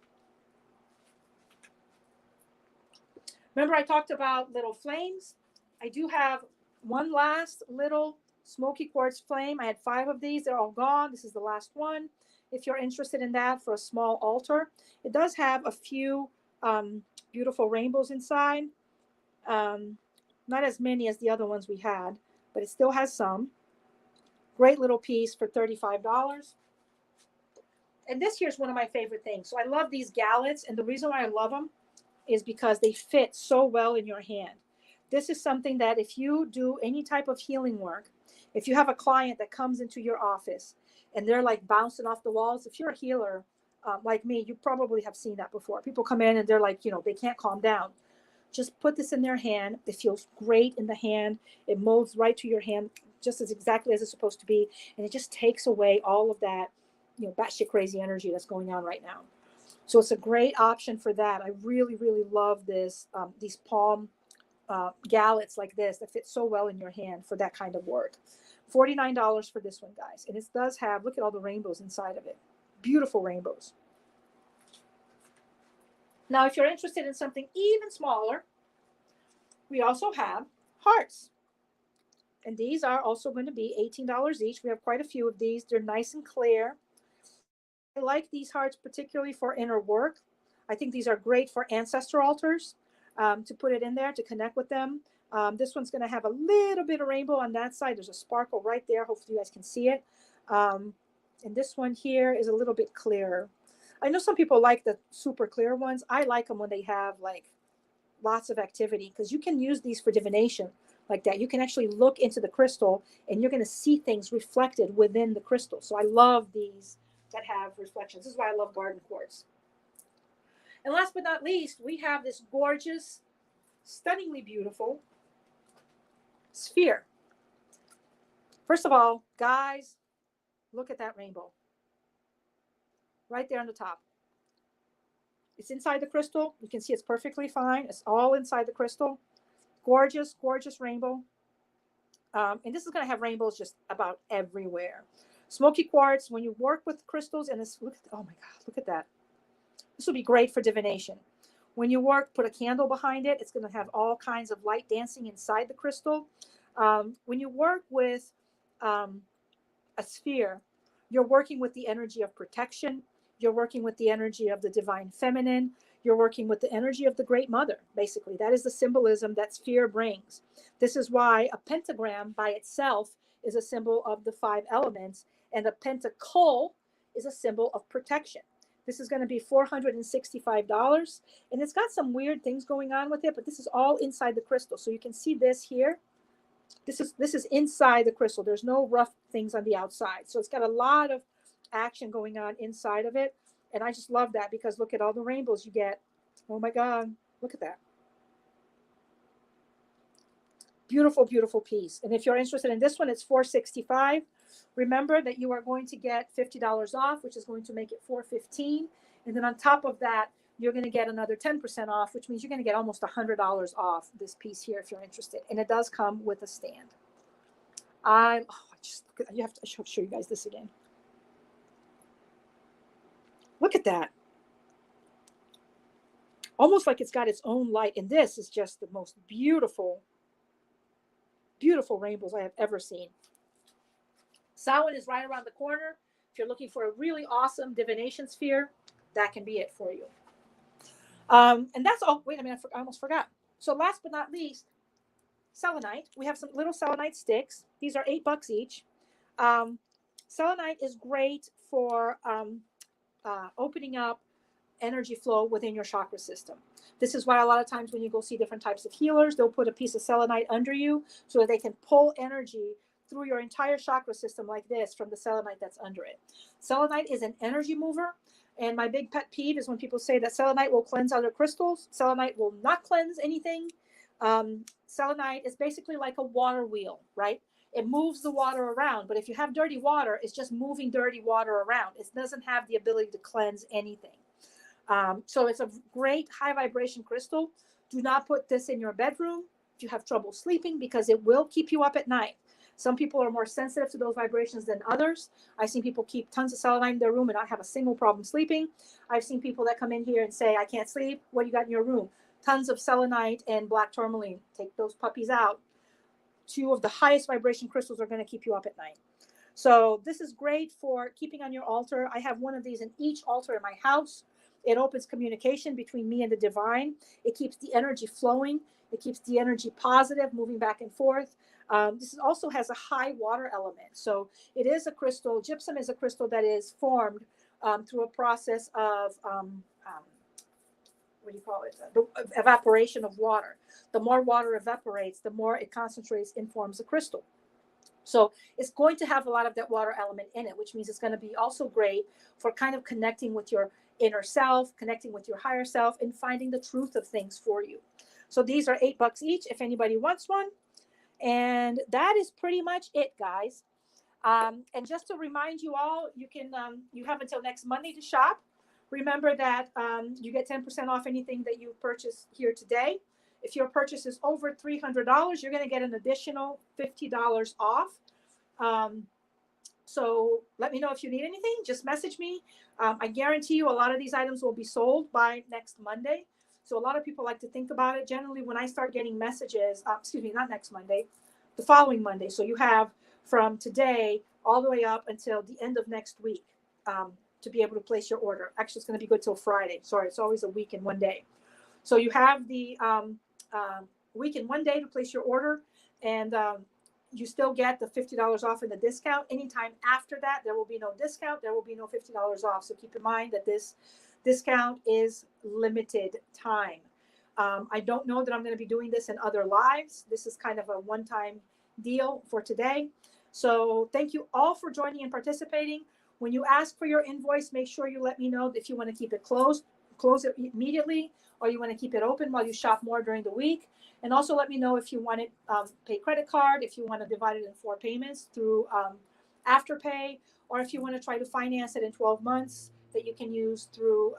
Remember I talked about little flames? I do have one last little smoky quartz flame. I had 5 of these. They're all gone. This is the last one. If you're interested in that for a small altar, it does have a few beautiful rainbows inside. Not as many as the other ones we had, but it still has some. Great little piece for $35. And this here's one of my favorite things. So I love these gallets, and the reason why I love them is because they fit so well in your hand. This is something that if you do any type of healing work, if you have a client that comes into your office and they're like bouncing off the walls, if you're a healer like me, you probably have seen that before. People come in and they're like, they can't calm down. Just put this in their hand. It feels great in the hand. It molds right to your hand, just as exactly as it's supposed to be. And it just takes away all of that, batshit crazy energy that's going on right now. So it's a great option for that. I really, really love this, these palm gallets like this that fit so well in your hand for that kind of work. $49 for this one, guys. And it does have, look at all the rainbows inside of it. Beautiful rainbows. Now, if you're interested in something even smaller, we also have hearts. And these are also going to be $18 each. We have quite a few of these. They're nice and clear. I like these hearts particularly for inner work. I think these are great for ancestor altars, to put it in there, to connect with them. This one's going to have a little bit of rainbow on that side. There's a sparkle right there. Hopefully you guys can see it. And this one here is a little bit clearer. I know some people like the super clear ones. I like them when they have like lots of activity, because you can use these for divination like that. You can actually look into the crystal and you're going to see things reflected within the crystal. So I love these that have reflections. This is why I love garden quartz. And last but not least, we have this gorgeous, stunningly beautiful sphere. First of all, guys, look at that rainbow right there on the top. It's inside the crystal. You can see it's perfectly fine. It's all inside the crystal. Gorgeous, gorgeous rainbow. And this is going to have rainbows just about everywhere. Smoky quartz, when you work with crystals, and it's, look, oh my God, look at that. This will be great for divination. When you work, put a candle behind it. It's going to have all kinds of light dancing inside the crystal. When you work with a sphere, you're working with the energy of protection. You're working with the energy of the divine feminine. You're working with the energy of the great mother, basically. That is the symbolism that sphere brings. This is why a pentagram by itself is a symbol of the 5 elements, and a pentacle is a symbol of protection. This is going to be $465, and it's got some weird things going on with it, but this is all inside the crystal. So you can see this here. This is inside the crystal. There's no rough things on the outside. So it's got a lot of action going on inside of it. And I just love that, because look at all the rainbows you get. Oh my God, look at that. Beautiful, beautiful piece. And if you're interested in this one, it's $465. Remember that you are going to get $50 off, which is going to make it $415. And then on top of that, you're going to get another 10% off, which means you're going to get almost $100 off this piece here if you're interested. And it does come with a stand. I should show you guys this again. Look at that. Almost like it's got its own light. And this is just the most beautiful, beautiful rainbows I have ever seen. Samhain is right around the corner. If you're looking for a really awesome divination sphere, that can be it for you. And that's all. Wait a minute, I almost forgot. So last but not least, selenite. We have some little selenite sticks. These are $8 each. Selenite is great for opening up energy flow within your chakra system. This is why a lot of times when you go see different types of healers, they'll put a piece of selenite under you so that they can pull energy through your entire chakra system like this from the selenite that's under it. Selenite is an energy mover. And my big pet peeve is when people say that selenite will cleanse other crystals. Selenite will not cleanse anything. Selenite is basically like a water wheel, right? It moves the water around. But if you have dirty water, it's just moving dirty water around. It doesn't have the ability to cleanse anything. So it's a great high vibration crystal. Do not put this in your bedroom if you have trouble sleeping, because it will keep you up at night. Some people are more sensitive to those vibrations than others. I've seen people keep tons of selenite in their room and not have a single problem sleeping. I've seen people that come in here and say, I can't sleep. What do you got in your room? Tons of selenite and black tourmaline. Take those puppies out. Two of the highest vibration crystals are going to keep you up at night. So this is great for keeping on your altar. I have one of these in each altar in my house. It opens communication between me and the divine. It keeps the energy flowing. It keeps the energy positive, moving back and forth. This also has a high water element. So it is a crystal. Gypsum is a crystal that is formed through a process of, what do you call it? The evaporation of water. The more water evaporates, the more it concentrates and forms a crystal. So it's going to have a lot of that water element in it, which means it's going to be also great for kind of connecting with your inner self, connecting with your higher self, and finding the truth of things for you. So these are $8 each if anybody wants one. And that is pretty much it, guys. And just to remind you all, you can you have until next Monday to shop. Remember that you get 10% off anything that you purchase here today. If your purchase is over $300, you're going to get an additional $50 off. So let me know if you need anything. Just message me. I guarantee you a lot of these items will be sold by next Monday. So a lot of people like to think about it. Generally, when I start getting messages, not next Monday, the following Monday. So you have from today all the way up until the end of next week to be able to place your order. Actually, it's going to be good till Friday. Sorry, it's always a week and one day. So you have the week and one day to place your order, and you still get the $50 off in the discount. Anytime after that, there will be no discount. There will be no $50 off. So keep in mind that this discount is limited time. I don't know that I'm going to be doing this in other lives. This is kind of a one-time deal for today. So thank you all for joining and participating. When you ask for your invoice, make sure you let me know if you want to keep it closed, close it immediately, or you want to keep it open while you shop more during the week. And also let me know if you want it pay credit card, if you want to divide it in 4 payments through Afterpay, or if you want to try to finance it in 12 months that you can use through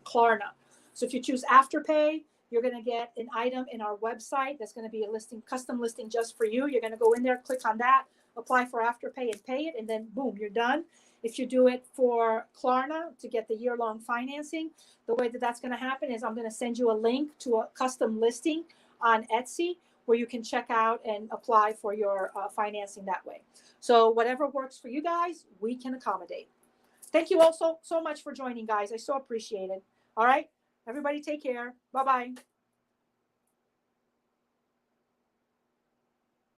Klarna. So if you choose Afterpay, you're going to get an item in our website that's going to be a listing, custom listing just for you. You're going to go in there, click on that, apply for Afterpay and pay it, and then boom, you're done. If you do it for Klarna to get the year-long financing, the way that that's going to happen is I'm going to send you a link to a custom listing on Etsy where you can check out and apply for your financing that way. So whatever works for you guys, we can accommodate. Thank you all so much for joining, guys. I so appreciate it. All right. Everybody take care. Bye-bye.